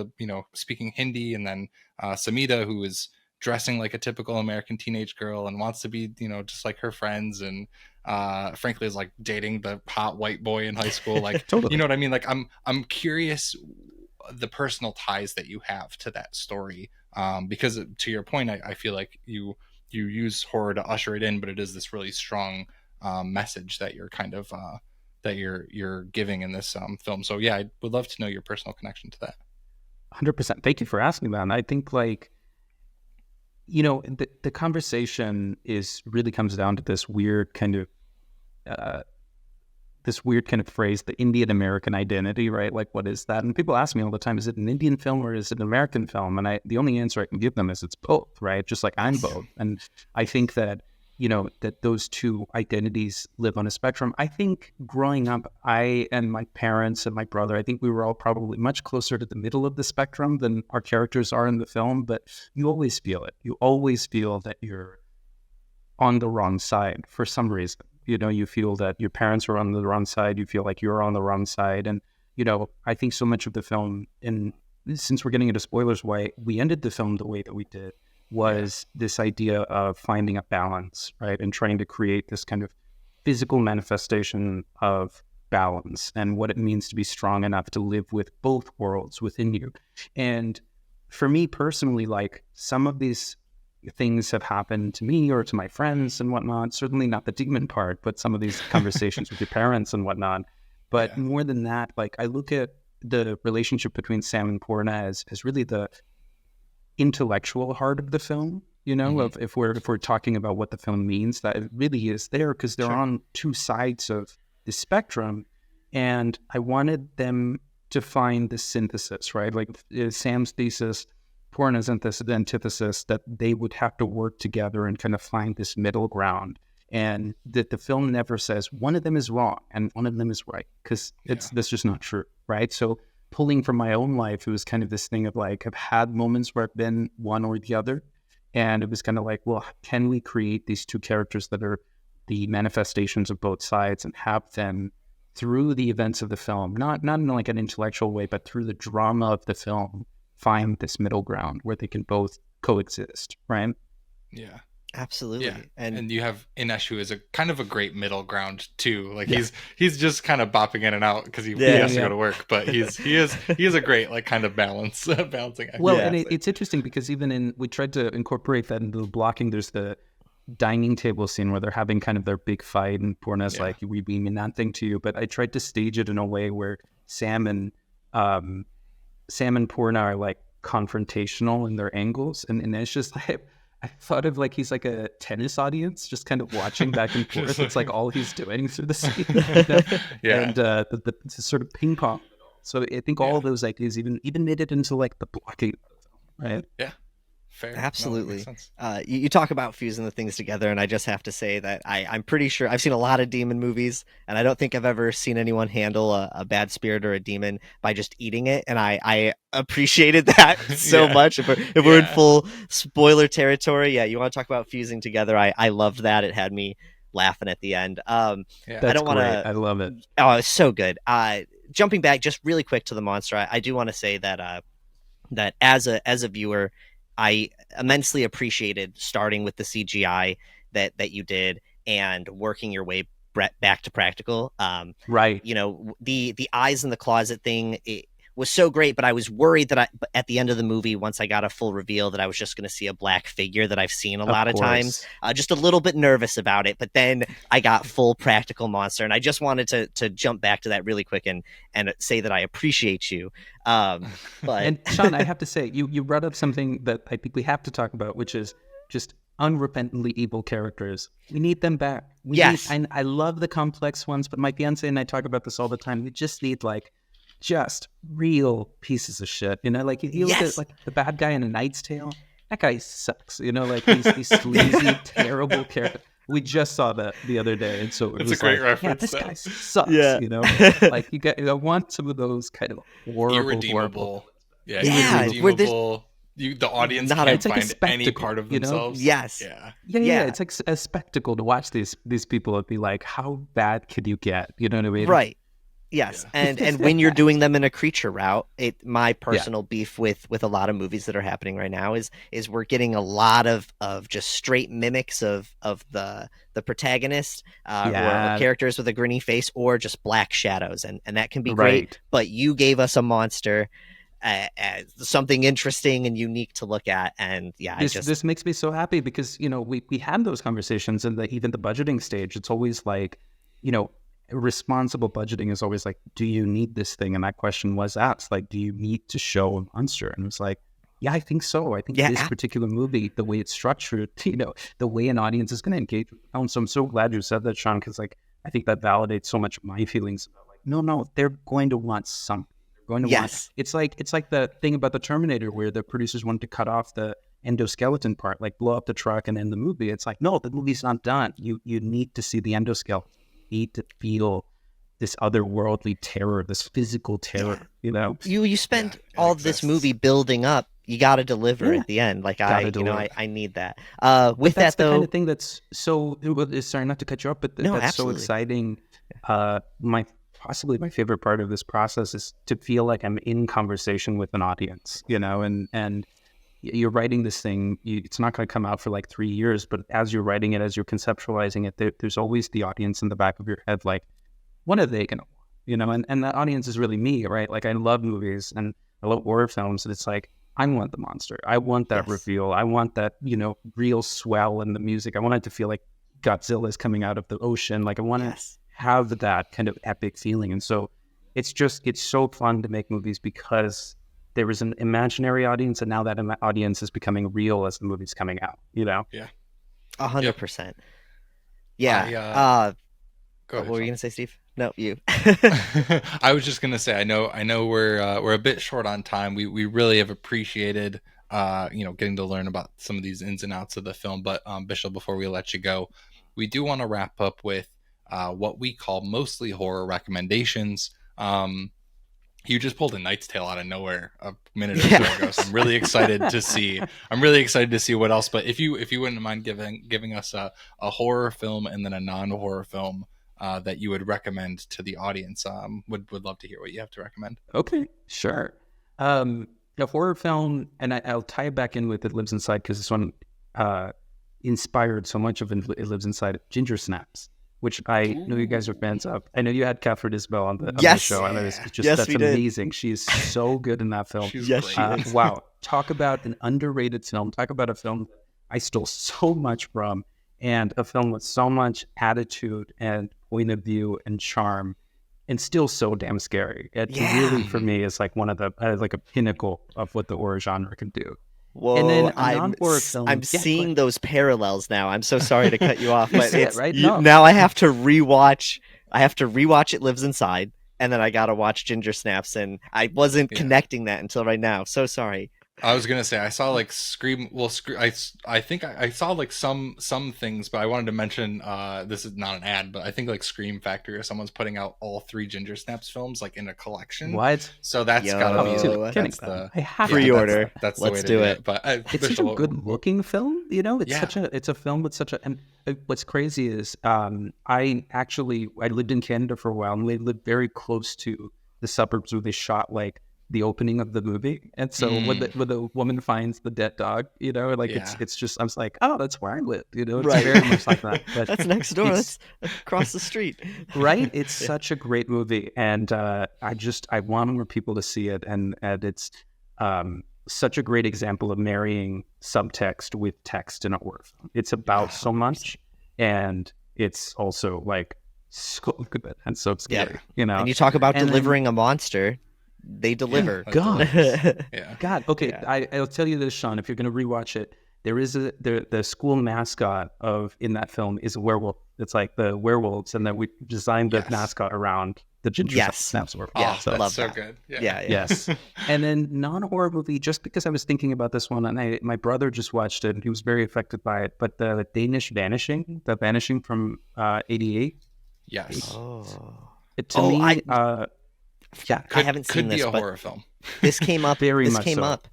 Hindi, and then Samita, who is dressing like a typical American teenage girl and wants to be, you know, just like her friends, and frankly is like dating the hot white boy in high school, like Totally. You know what I mean? Like I'm curious the personal ties that you have to that story, because to your point, I feel like you use horror to usher it in, but it is this really strong message that you're kind of that you're giving in this film. So yeah, I would love to know your personal connection to that. 100%. Thank you for asking that. And I think, like, you know, the conversation really comes down to this weird kind of phrase, the Indian American identity, right? Like, what is that? And people ask me all the time, is it an Indian film or is it an American film? And the only answer I can give them is it's both, right? Just like I'm both. And I think that, you know, that those two identities live on a spectrum. I think growing up, I and my parents and my brother, I think we were all probably much closer to the middle of the spectrum than our characters are in the film, but you always feel it. You always feel that you're on the wrong side for some reason. You know, you feel that your parents are on the wrong side. You feel like you're on the wrong side. And, you know, I think so much of the film, and since we're getting into spoilers, why we ended the film the way that we did was this idea of finding a balance, right? And trying to create this kind of physical manifestation of balance and what it means to be strong enough to live with both worlds within you. And for me personally, like, some of these things have happened to me or to my friends and whatnot, certainly not the demon part, but some of these conversations with your parents and whatnot. But more than that, like, I look at the relationship between Sam and Purna as really the intellectual heart of the film, you know, of if we're talking about what the film means, that it really is there because they're on two sides of the spectrum. And I wanted them to find the synthesis, right? Like Sam's thesis, Purna's antithesis, that they would have to work together and kind of find this middle ground. And that the film never says one of them is wrong and one of them is right, because that's just not true, right? So pulling from my own life, it was kind of this thing of like, I've had moments where I've been one or the other. And it was kind of like, well, can we create these two characters that are the manifestations of both sides and have them through the events of the film, not in like an intellectual way, but through the drama of the film, find this middle ground where they can both coexist, right? Yeah. Absolutely. Yeah. And you have Inesh, who is a kind of a great middle ground too. Like he's just kind of bopping in and out because he has to go to work, but he is a great like kind of balancing act. Well, and it's interesting because even we tried to incorporate that into the blocking. There's the dining table scene where they're having kind of their big fight, and Purna's like, "We mean nothing to you," but I tried to stage it in a way where Sam and Purna are like confrontational in their angles, and it's just like, I thought of like he's like a tennis audience, just kind of watching back and forth. It's like all he's doing through the scene, and the sort of ping pong. So I think all of those ideas even made it into like the blocking, right? Yeah, Fair. No, that Absolutely. makes sense. You talk about fusing the things together, and I just have to say that I'm pretty sure I've seen a lot of demon movies, and I don't think I've ever seen anyone handle a bad spirit or a demon by just eating it, and I appreciated that so Yeah. much. If we're in full spoiler territory, yeah, you want to talk about fusing together, I loved that. It had me laughing at the end. Yeah. I That's don't want great. to. I love it. Oh, it's so good. Jumping back just really quick to the monster, I do want to say that that as a viewer, I immensely appreciated starting with the CGI that you did and working your way back to practical. Right. You know, the eyes in the closet thing, it was so great, but I was worried that at the end of the movie, once I got a full reveal, that I was just going to see a black figure that I've seen a lot of times. Just a little bit nervous about it, but then I got full practical monster, and I just wanted to jump back to that really quick and say that I appreciate you. But And Sean, I have to say, you brought up something that I think we have to talk about, which is just unrepentantly evil characters. We need them back. I love the complex ones, but my fiance and I talk about this all the time. We just need just real pieces of shit. You know, like you look at like the bad guy in A Knight's Tale. That guy sucks. You know, like these sleazy, terrible characters. We just saw that the other day, and so it was a great reference. Yeah, this guy sucks. Yeah. You know, like I want some of those kind of horrible. Yeah, irredeemable. The audience Not can't like find any part of themselves. Yes. Yeah. It's like a spectacle to watch these people and be like, how bad could you get? You know what I mean? Right. Yes, and when you're doing them in a creature route, my personal beef with a lot of movies that are happening right now is we're getting a lot of just straight mimics of the protagonist or characters with a grinny face or just black shadows, and that can be great. But you gave us a monster, something interesting and unique to look at, and this makes me so happy because we had those conversations in even the budgeting stage. It's always like responsible budgeting is always like, do you need this thing? And that question was asked, like, do you need to show a monster? And it was like, yeah, I think so. I think this particular movie, the way it's structured, the way an audience is going to engage with the film. So I'm so glad you said that, Sean, because like I think that validates so much of my feelings about like, no, they're going to want something. They're going to want. It's like the thing about the Terminator where the producers wanted to cut off the endoskeleton part, like blow up the truck and end the movie. It's like, no, the movie's not done. You need to see the endoskeleton. Need to feel this otherworldly terror, this physical terror. You spend all of this movie building up. You got to deliver at the end. Like I need that. With that's that though, the kind of thing that's so. Sorry, not to cut you off, but that's absolutely. so exciting. Possibly my favorite part of this process is to feel like I'm in conversation with an audience. And you're writing this thing, it's not going to come out for like 3 years, but as you're writing it, as you're conceptualizing it, there's always the audience in the back of your head, like, what are they going to want? And that audience is really me, right? Like, I love movies and I love horror films, and it's like, I want the monster. I want that reveal. I want that, real swell in the music. I want it to feel like Godzilla is coming out of the ocean. Like, I want to have that kind of epic feeling. And so it's so fun to make movies because there was an imaginary audience, and now that audience is becoming real as the movie's coming out. Yeah, 100%. Yeah. Go ahead, what were you gonna say, Steve? No, you. I was just gonna say, I know we're a bit short on time. We really have appreciated getting to learn about some of these ins and outs of the film. But Bishal, before we let you go, we do want to wrap up with what we call mostly horror recommendations. You just pulled A Knight's Tale out of nowhere a minute or so ago, so I'm really excited to see what else. But if you wouldn't mind giving us a horror film and then a non-horror film that you would recommend to the audience, would love to hear what you have to recommend. Okay, sure. A horror film, and I'll tie it back in with It Lives Inside because this one inspired so much of It Lives Inside. Ginger Snaps, which I know you guys are fans of. I know you had Catherine Isabel on the show. I know it's just that's amazing. She's so good in that film. She is. Wow. Talk about an underrated film. Talk about a film I stole so much from, and a film with so much attitude and point of view and charm, and still so damn scary. It really, for me, is like one of the like a pinnacle of what the horror genre can do. Whoa, and then I'm seeing those parallels now. I'm so sorry to cut you off, but it's right? Now I have to rewatch. It Lives Inside, and then I gotta watch Ginger Snaps, and I wasn't connecting that until right now. So sorry. I was gonna say I saw like Scream. Well, I think I saw like some things, but I wanted to mention this is not an ad, but I think like Scream Factory or someone's putting out all 3 Ginger Snaps films like in a collection. What? So that's gotta be that's the I have pre-order. That's the Let's way to do it. it. But it's such a good looking film, you know. It's Yeah. it's a film with such a. And what's crazy is I lived in Canada for a while, and we lived very close to the suburbs where they shot like the opening of the movie. And so when the woman finds the dead dog, you know, like it's just, I was like, oh, that's where I live, you know. It's very much like that. But that's next door. That's across the street. Right? It's such a great movie, and I want more people to see it, and it's such a great example of marrying subtext with text in a horror film. It's about so much, and it's also like so good and so scary, you know. And you talk about delivering a monster. They deliver. God. Yeah. God. Okay. Yeah. I'll tell you this, Sean, if you're going to rewatch it, there is the school mascot in that film is a werewolf. It's like the werewolves, and then we designed the mascot around the Ginger Snaps werewolf. Yeah, so that's so good. Yeah. Yes. And then non-horror movie, just because I was thinking about this one, and my brother just watched it, and he was very affected by it, but the Danish Vanishing, the Vanishing from 88. Yes. To me, I haven't seen could this, be a but horror film. This came up. Very this much came so. up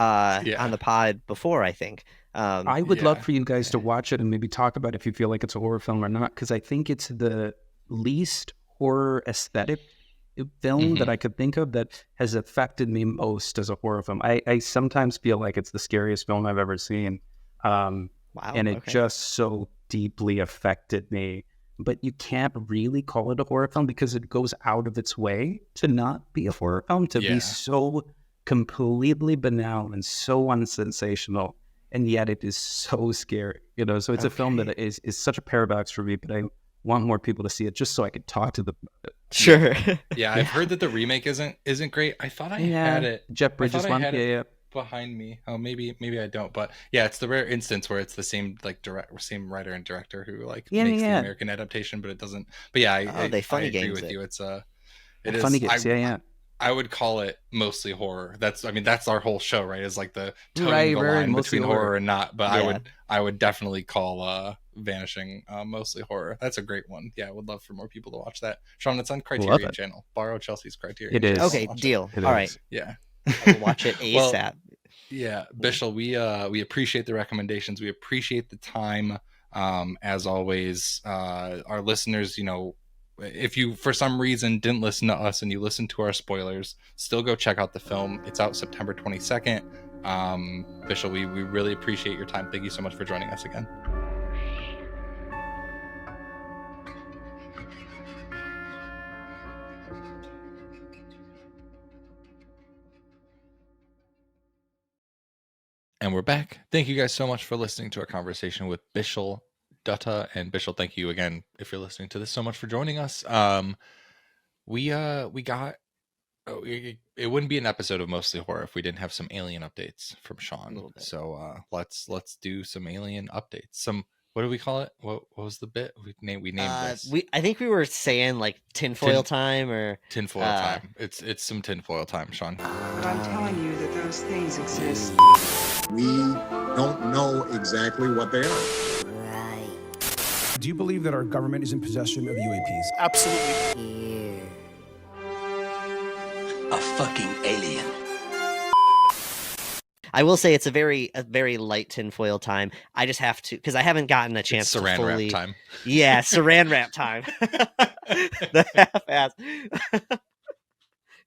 on the pod before, I think. I would love for you guys to watch it and maybe talk about if you feel like it's a horror film or not, because I think it's the least horror aesthetic film that I could think of that has affected me most as a horror film. I sometimes feel like it's the scariest film I've ever seen. And it just so deeply affected me. But you can't really call it a horror film because it goes out of its way to not be a horror film, to be so completely banal and so unsensational, and yet it is so scary, you know. So it's a film that is such a paradox for me, but I want more people to see it just so I could talk to them about it. Sure. Yeah, I've heard that the remake isn't great. I thought I had it. Jeff Bridges one. Behind me. Oh, maybe I don't. But yeah, it's the rare instance where it's the same same writer and director who makes the American adaptation, but it doesn't. But yeah, I agree with you. It's funny games. I would call it mostly horror. That's our whole show, right? Is like the tone the line between horror and not. But I would definitely call Vanishing mostly horror. That's a great one. Yeah, I would love for more people to watch that. Sean, it's on Criterion Channel. Borrow Chelsea's Criterion. It is. Okay, deal. All right. Yeah. I will watch it ASAP. Well, yeah, Bishal, we appreciate the recommendations. We appreciate the time. As always, our listeners, you know, if you for some reason didn't listen to us and you listened to our spoilers, still go check out the film. It's out September 22nd. Bishal, we really appreciate your time. Thank you so much for joining us again. And we're back. Thank you guys so much for listening to our conversation with Bishal Dutta. And Bishal, thank you again, if you're listening to this, so much for joining us. We got it wouldn't be an episode of Mostly Horror if we didn't have some alien updates from Sean. So let's do some alien updates. Some, what do we call it? What was the bit we named this? I think we were saying like tinfoil time or tinfoil time. It's some tinfoil time, Sean. But I'm telling you that those things exist. We don't know exactly what they are. Do you believe that our government is in possession of UAPs? Absolutely. A fucking alien. I will say it's a very light tinfoil time. I just have to, because I haven't gotten a chance to saran fully... wrap time. Yeah, saran wrap time. The half-ass.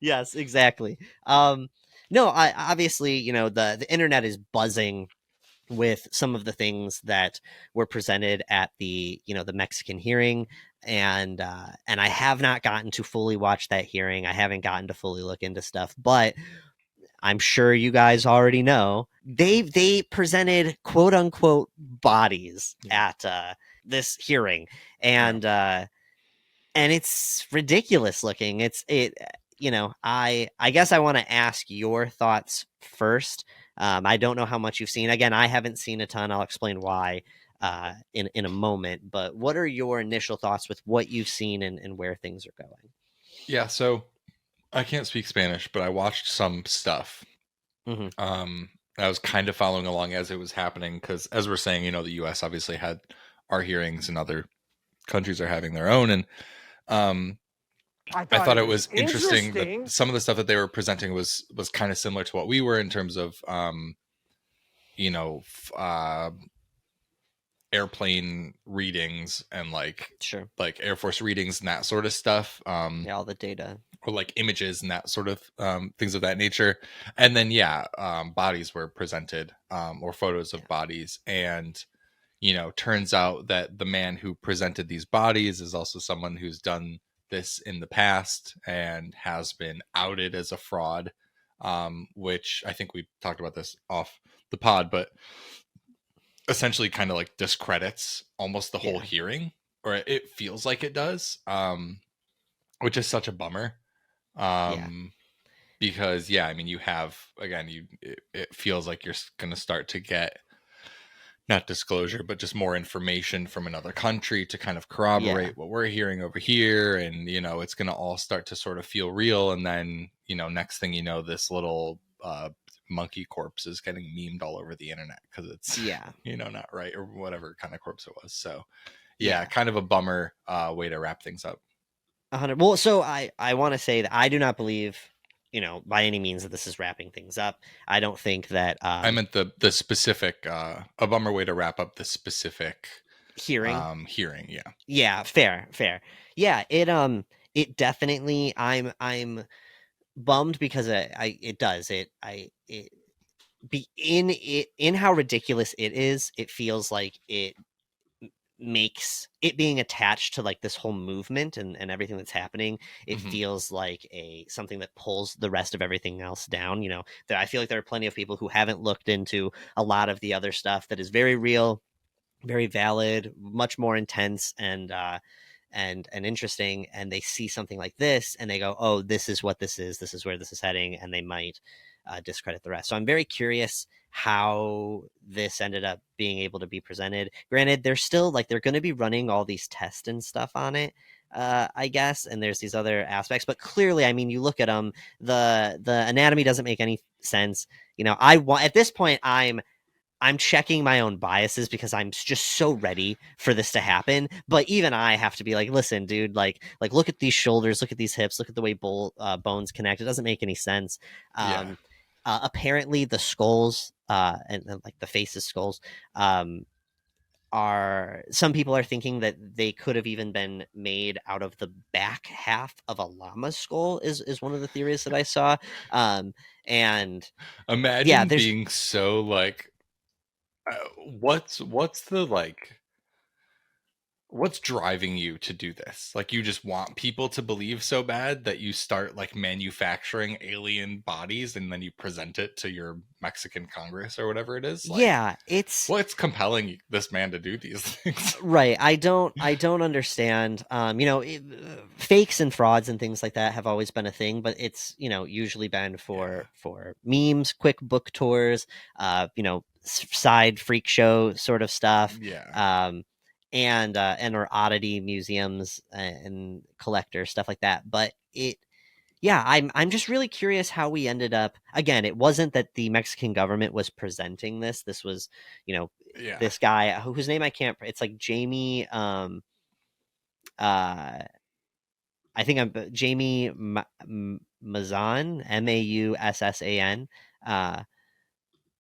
Yes, exactly. No, I obviously, you know, the internet is buzzing with some of the things that were presented at the, you know, the Mexican hearing, and I have not gotten to fully watch that hearing. I haven't gotten to fully look into stuff, but I'm sure you guys already know they presented quote unquote bodies at this hearing, and it's ridiculous looking. You know, I guess I want to ask your thoughts first. I don't know how much you've seen. Again, I haven't seen a ton. I'll explain why in a moment. But what are your initial thoughts with what you've seen and where things are going? Yeah, so I can't speak Spanish, but I watched some stuff. I was kind of following along as it was happening because, as we're saying, you know, the U.S. obviously had our hearings and other countries are having their own. And I thought it was interesting that some of the stuff that they were presenting was kind of similar to what we were in terms of, you know, airplane readings and like Air Force readings and that sort of stuff. Yeah, all the data. Or like images and that sort of things of that nature. And then, bodies were presented or photos of bodies. And, you know, turns out that the man who presented these bodies is also someone who's done this in the past and has been outed as a fraud, which I think we talked about this off the pod, but essentially kind of like discredits almost the whole hearing, or it feels like it does, which is such a bummer. Because I mean, you have, again, it feels like you're going to start to get not disclosure, but just more information from another country to kind of corroborate what we're hearing over here. And, you know, it's going to all start to sort of feel real. And then, you know, next thing you know, this little monkey corpse is getting memed all over the internet because it's, you know, not right, or whatever kind of corpse it was. So, kind of a bummer way to wrap things up. 100. Well, so I want to say that I do not believe, you know, by any means that this is wrapping things up. I don't think that I meant the specific a bummer way to wrap up the specific hearing. Yeah, fair. Yeah, it definitely, I'm bummed because in how ridiculous it is, it feels like it makes it being attached to like this whole movement and everything that's happening. It feels like something that pulls the rest of everything else down. You know, I feel like there are plenty of people who haven't looked into a lot of the other stuff that is very real, very valid, much more intense and interesting, and they see something like this and they go, oh, this is what this is where this is heading, and they might discredit the rest. So I'm very curious how this ended up being able to be presented. Granted, they're still like, they're going to be running all these tests and stuff on it, I guess, and there's these other aspects, but clearly, I mean, you look at them, the anatomy doesn't make any sense. You know, at this point, I'm checking my own biases because I'm just so ready for this to happen. But even I have to be like, listen, dude, like look at these shoulders, look at these hips, look at the way bones connect. It doesn't make any sense. Apparently the skulls and like the faces skulls are, some people are thinking that they could have even been made out of the back half of a llama's skull is one of the theories that I saw. And imagine being so like, what's the like, what's driving you to do this? Like, you just want people to believe so bad that you start like manufacturing alien bodies and then you present it to your Mexican Congress or whatever it is. Like, what's compelling this man to do these things? Right. I don't understand. You know, fakes and frauds and things like that have always been a thing, but it's, you know, usually been for memes, quick book tours, you know, side freak show sort of stuff. And or oddity museums and collector stuff like that. But I'm just really curious how we ended up. Again, it wasn't that the Mexican government was presenting this. This was, you know, this guy whose name I can't. It's like Jamie. I think I'm Jamie Maussan, Maussan.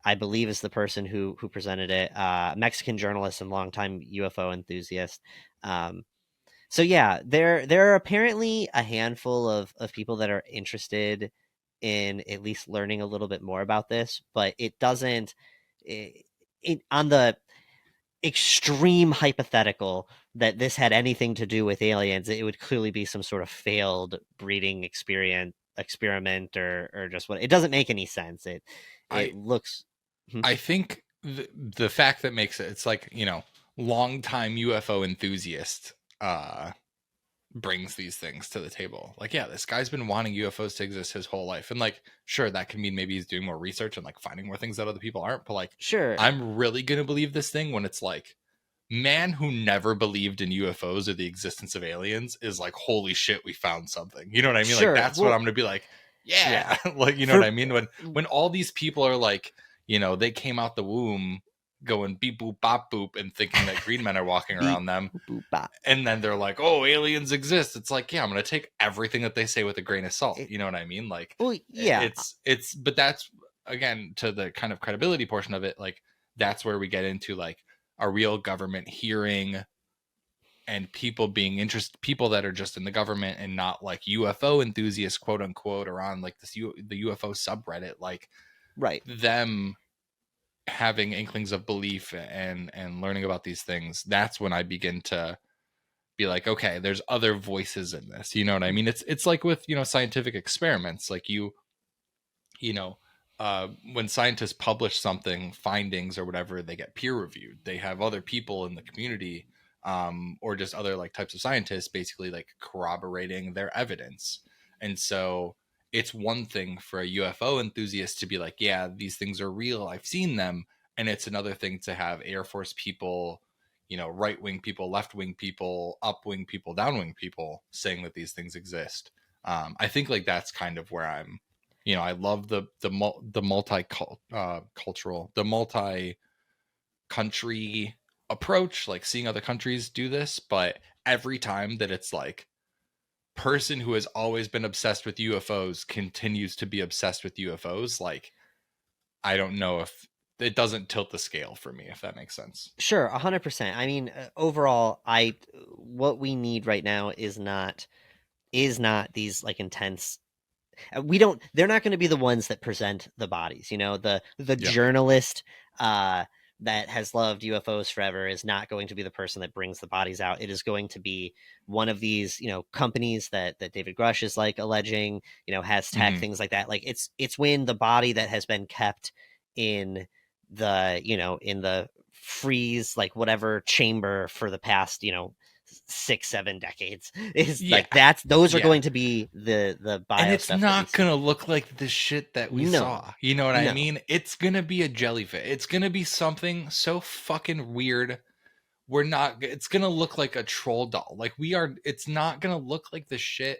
I believe is the person who presented it, Mexican journalist and longtime UFO enthusiast. So there are apparently a handful of people that are interested in at least learning a little bit more about this, but it doesn't, on the extreme hypothetical that this had anything to do with aliens, it would clearly be some sort of failed breeding experiment or just what, it doesn't make any sense. It looks, I think the fact that makes it's like, you know, longtime UFO enthusiast brings these things to the table. Like, this guy's been wanting UFOs to exist his whole life. And like, sure, that can mean maybe he's doing more research and like finding more things that other people aren't. But like, sure, I'm really going to believe this thing when it's like, man who never believed in UFOs or the existence of aliens is like, holy shit, we found something. You know what I mean? Sure. Like, that's what I'm going to be like. yeah. Like, you know what I mean? When all these people are like, you know, they came out the womb going beep boop bop boop and thinking that green men are walking around them, boop, bop. and then they're like, oh, aliens exist. It's like, yeah, I'm gonna take everything that they say with a grain of salt. You know what I mean? Like, well, yeah, it's but that's, again, to the kind of credibility portion of it, like that's where we get into like a real government hearing and people being interested, people that are just in the government and not like UFO enthusiasts, quote unquote, or on like this the UFO subreddit, like right, them having inklings of belief and learning about these things. That's when I begin to be like, okay, there's other voices in this. You know what I mean? It's like with, you know, scientific experiments, like you know, when scientists publish something, findings or whatever, they get peer reviewed. They have other people in the community, or just other like types of scientists basically like corroborating their evidence. And so it's one thing for a UFO enthusiast to be like, yeah, these things are real, I've seen them. And it's another thing to have Air Force people, you know, right-wing people, left-wing people, up-wing people, down-wing people saying that these things exist. I think like that's kind of where I'm, you know, I love the multi-cultural, the multi-country approach, like seeing other countries do this. But every time that it's like person who has always been obsessed with UFOs continues to be obsessed with UFOs, like I don't know if it doesn't tilt the scale for me, if that makes sense. Sure, 100%. I mean, overall, what we need right now is not these like intense. They're not going to be the ones that present the bodies. You know, the journalist that has loved UFOs forever is not going to be the person that brings the bodies out. It is going to be one of these, you know, companies that David Grush is like alleging, you know, has tech, things like that. Like it's when the body that has been kept in the, you know, in the freeze, like whatever chamber for the past, you know, 6-7 decades is like those are going to be the bio, and it's stuff not gonna look like the shit that we saw. You know what I mean? It's gonna be a jellyfish. It's gonna be something so fucking weird. It's gonna look like a troll doll. Like it's not gonna look like the shit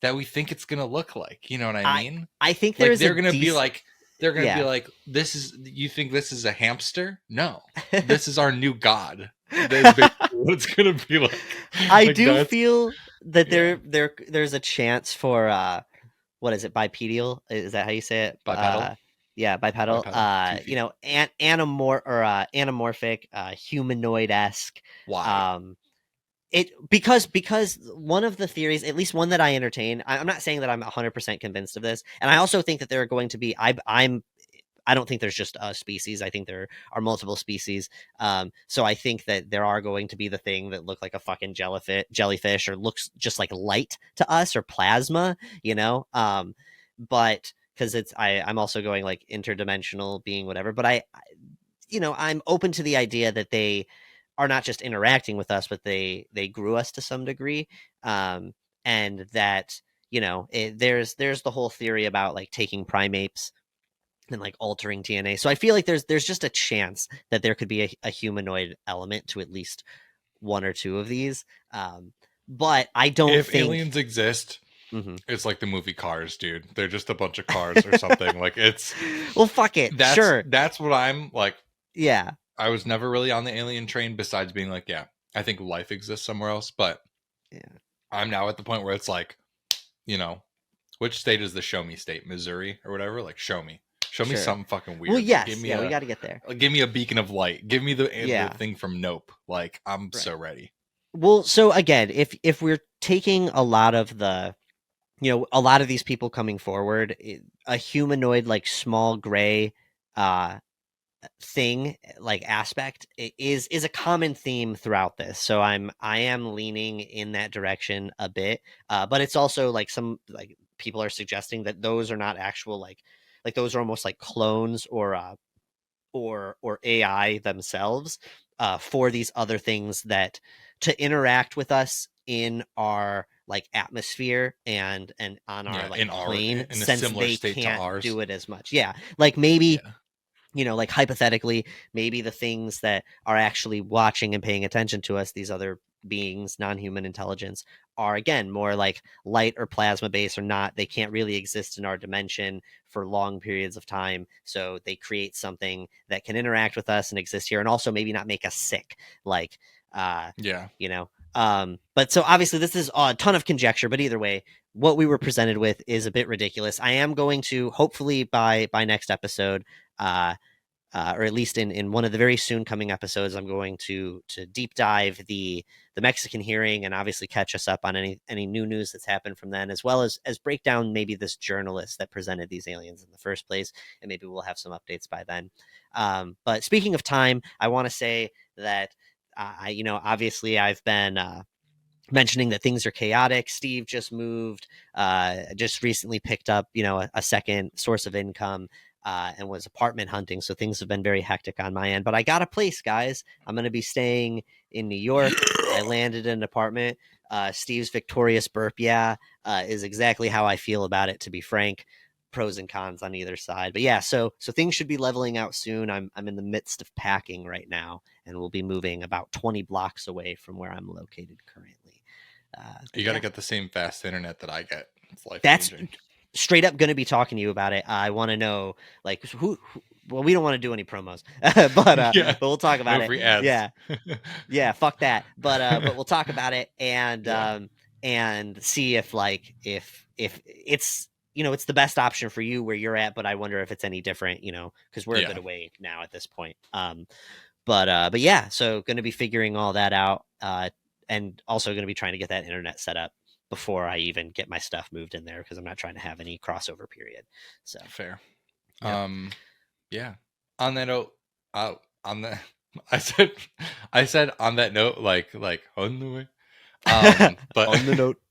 that we think it's gonna look like. You know what I mean? I think like they're gonna be like, you think this is a hamster? No, this is our new god. That's basically what it's gonna be like. I do feel that there's a chance for what is it, bipedal? Is that how you say it? Bipedal. Yeah, bipedal. You know, anamorphic, humanoid-esque. Why? Because one of the theories, at least one that I entertain, I'm not saying that I'm 100% convinced of this, and I also think that there are going to be, I don't think there's just a species. I think there are multiple species. So I think that there are going to be the thing that look like a fucking jellyfish or looks just like light to us or plasma, you know? But because I'm also going like interdimensional being, whatever. But you know, I'm open to the idea that they are not just interacting with us, but they grew us to some degree. And that, you know, there's the whole theory about like taking primates and like altering DNA. So I feel like there's just a chance that there could be a humanoid element to at least one or two of these. But I don't think aliens exist. It's like the movie Cars, dude. They're just a bunch of cars or something. Like it's well, fuck it. Sure. That's what I'm like. Yeah. I was never really on the alien train besides being like, yeah, I think life exists somewhere else. But I'm now at the point where it's like, you know, which state is the show me state? Missouri or whatever? Like, show me something fucking weird. Well, yes. Give me we got to get there. Give me a beacon of light. Give me the thing from Nope. Like, I'm so ready. Well, so again, if we're taking a lot of the, you know, a lot of these people coming forward, a humanoid, like small gray thing, like aspect is a common theme throughout this. So I am leaning in that direction a bit. But it's also like some like people are suggesting that those are not actual like those are almost like clones or AI themselves for these other things that to interact with us in our like atmosphere and on our like plane, in a since similar they state can't to ours. do it as much. Yeah, like maybe like hypothetically, maybe the things that are actually watching and paying attention to us, these other beings, non-human intelligence, are again more like light or plasma based or not. They can't really exist in our dimension for long periods of time. So they create something that can interact with us and exist here and also maybe not make us sick. Like, Yeah. But so obviously this is a ton of conjecture, but either way, what we were presented with is a bit ridiculous. I am going to hopefully by next episode, or at least in one of the very soon coming episodes, I'm going to deep dive the Mexican hearing and obviously catch us up on any new news that's happened from then, as well as break down maybe this journalist that presented these aliens in the first place, and maybe we'll have some updates by then. But speaking of time, I want to say that obviously I've been mentioning that things are chaotic. Steve just moved, just recently picked up, a second source of income, and was apartment hunting. So things have been very hectic on my end, but I got a place, guys. I'm going to be staying in New York. I landed in an apartment. Steve's victorious burp, is exactly how I feel about it, to be frank. Pros and cons on either side, but yeah, so things should be leveling out soon. I'm in the midst of packing right now, and we'll be moving about 20 blocks away from where I'm located currently. You got to get the same fast internet that I get. It's life changing. That's straight up going to be talking to you about it. I want to know, like, who well, we don't want to do any promos, but we'll talk about no it. Free ads. Yeah, fuck that. But we'll talk about it and see if it's it's the best option for you where you're at. But I wonder if it's any different, because we're a bit away now at this point. But yeah, so going to be figuring all that out, and also going to be trying to get that internet set up before I even get my stuff moved in there, because I'm not trying to have any crossover period. So fair. Yep. Yeah. On that note, I said on that note, like on the way. But on the note,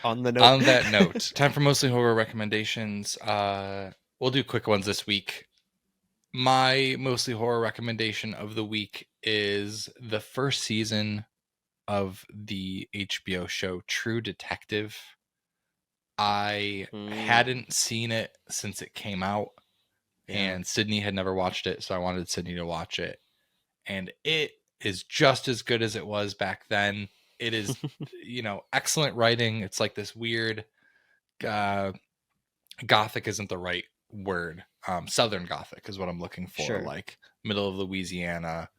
on that note, time for mostly horror recommendations. We'll do quick ones this week. My mostly horror recommendation of the week is the first season of the HBO show True Detective. I hadn't seen it since it came out, and Sydney had never watched it, so I wanted Sydney to watch it. And it is just as good as it was back then. It is, excellent writing. It's like this weird, Gothic isn't the right word. Southern Gothic is what I'm looking for. Sure. Like middle of Louisiana.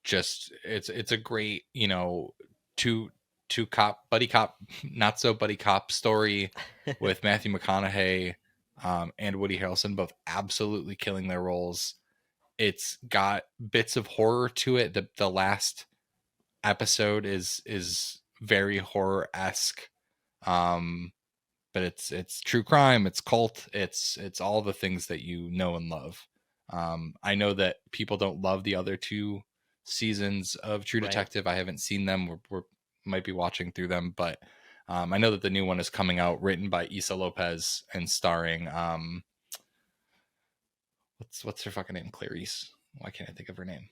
Just it's a great, two buddy cop, not so buddy cop story with Matthew McConaughey and Woody Harrelson both absolutely killing their roles. It's got bits of horror to it. The last episode is very horror-esque. But it's true crime, it's cult, it's all the things that you know and love. I know that people don't love the other two seasons of True Detective. I haven't seen them. We're might be watching through them, but I know that the new one is coming out, written by Issa Lopez and starring what's her fucking name? Clarice. Why can't I think of her name?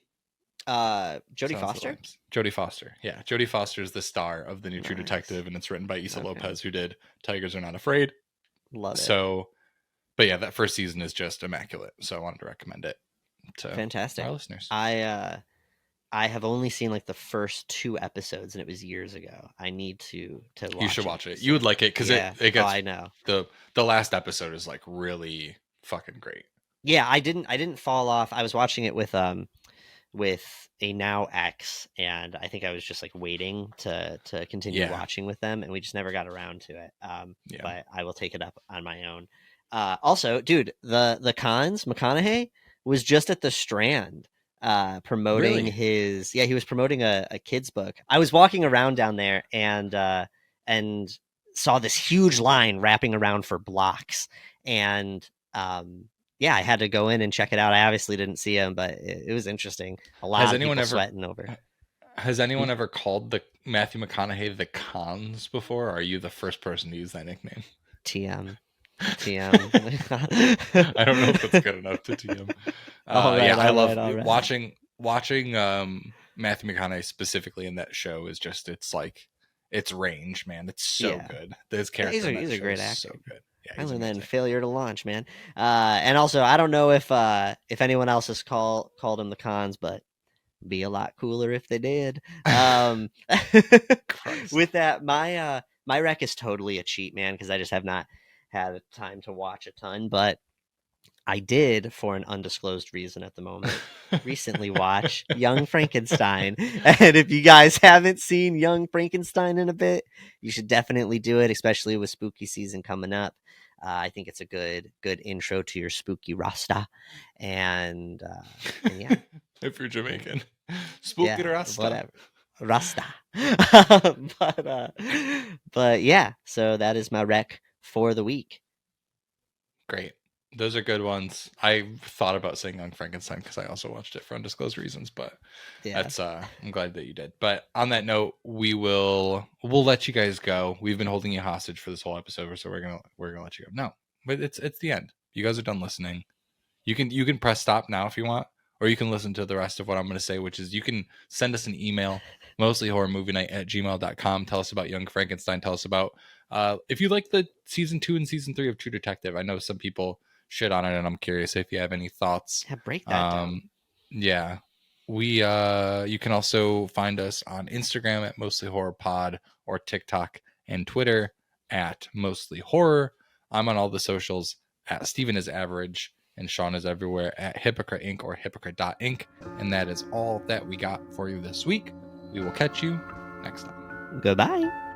Jodie Foster. Jodie Foster. Yeah, Jodie Foster is the star of the new True Detective, and it's written by Issa Lopez, who did Tigers Are Not Afraid. Love it. So, but yeah, that first season is just immaculate. So I wanted to recommend it to fantastic our listeners. I have only seen like the first 2 episodes, and it was years ago. I need to watch. You should watch it. You would like it because it gets. I know the last episode is like really fucking great. Yeah, I didn't fall off. I was watching it with a now ex, and I think I was just like waiting to continue watching with them, and we just never got around to it. But I will take it up on my own. Also, dude, the cons, McConaughey was just at the Strand promoting he was promoting a kid's book. I was walking around down there and saw this huge line wrapping around for blocks, and I had to go in and check it out. I obviously didn't see him, but it was interesting. A lot of people sweating over. Has anyone ever called the Matthew McConaughey the Cons before? Or are you the first person to use that nickname? TM. I don't know if it's good enough to TM. I love watching Matthew McConaughey specifically in that show. Is just it's like its range, man. It's so good. Those characters, he's a great actor. So good. Yeah, I learned that in Failure to Launch, man. And also, I don't know if anyone else has called him the Cons, but be a lot cooler if they did. With that, my rec is totally a cheat, man, because I just have not had time to watch a ton, but I did, for an undisclosed reason at the moment, recently watch Young Frankenstein. And if you guys haven't seen Young Frankenstein in a bit, you should definitely do it, especially with spooky season coming up. I think it's a good intro to your spooky Rasta. And yeah. If you're Jamaican. Spooky Rasta. Whatever. Rasta. But yeah, so that is my rec for the week. Great. Those are good ones. I thought about saying Young Frankenstein because I also watched it for undisclosed reasons, but that's I'm glad that you did. But on that note, we'll let you guys go. We've been holding you hostage for this whole episode, so we're gonna let you go. No, but it's the end. You guys are done listening. You can press stop now if you want, or you can listen to the rest of what I'm going to say, which is you can send us an email, mostlyhorrormovienight@gmail.com. Tell us about Young Frankenstein. Tell us about if you like the season 2 and season 3 of True Detective. I know some people shit on it, and I'm curious if you have any thoughts. Yeah, break that down. Yeah, we you can also find us on Instagram at Mostly Horror Pod, or TikTok and Twitter at Mostly Horror. I'm on all the socials at Steven is Average, and Sean is everywhere at Hypocrite Inc. or Hypocrite.inc. And that is all that we got for you this week. We will catch you next time. Goodbye.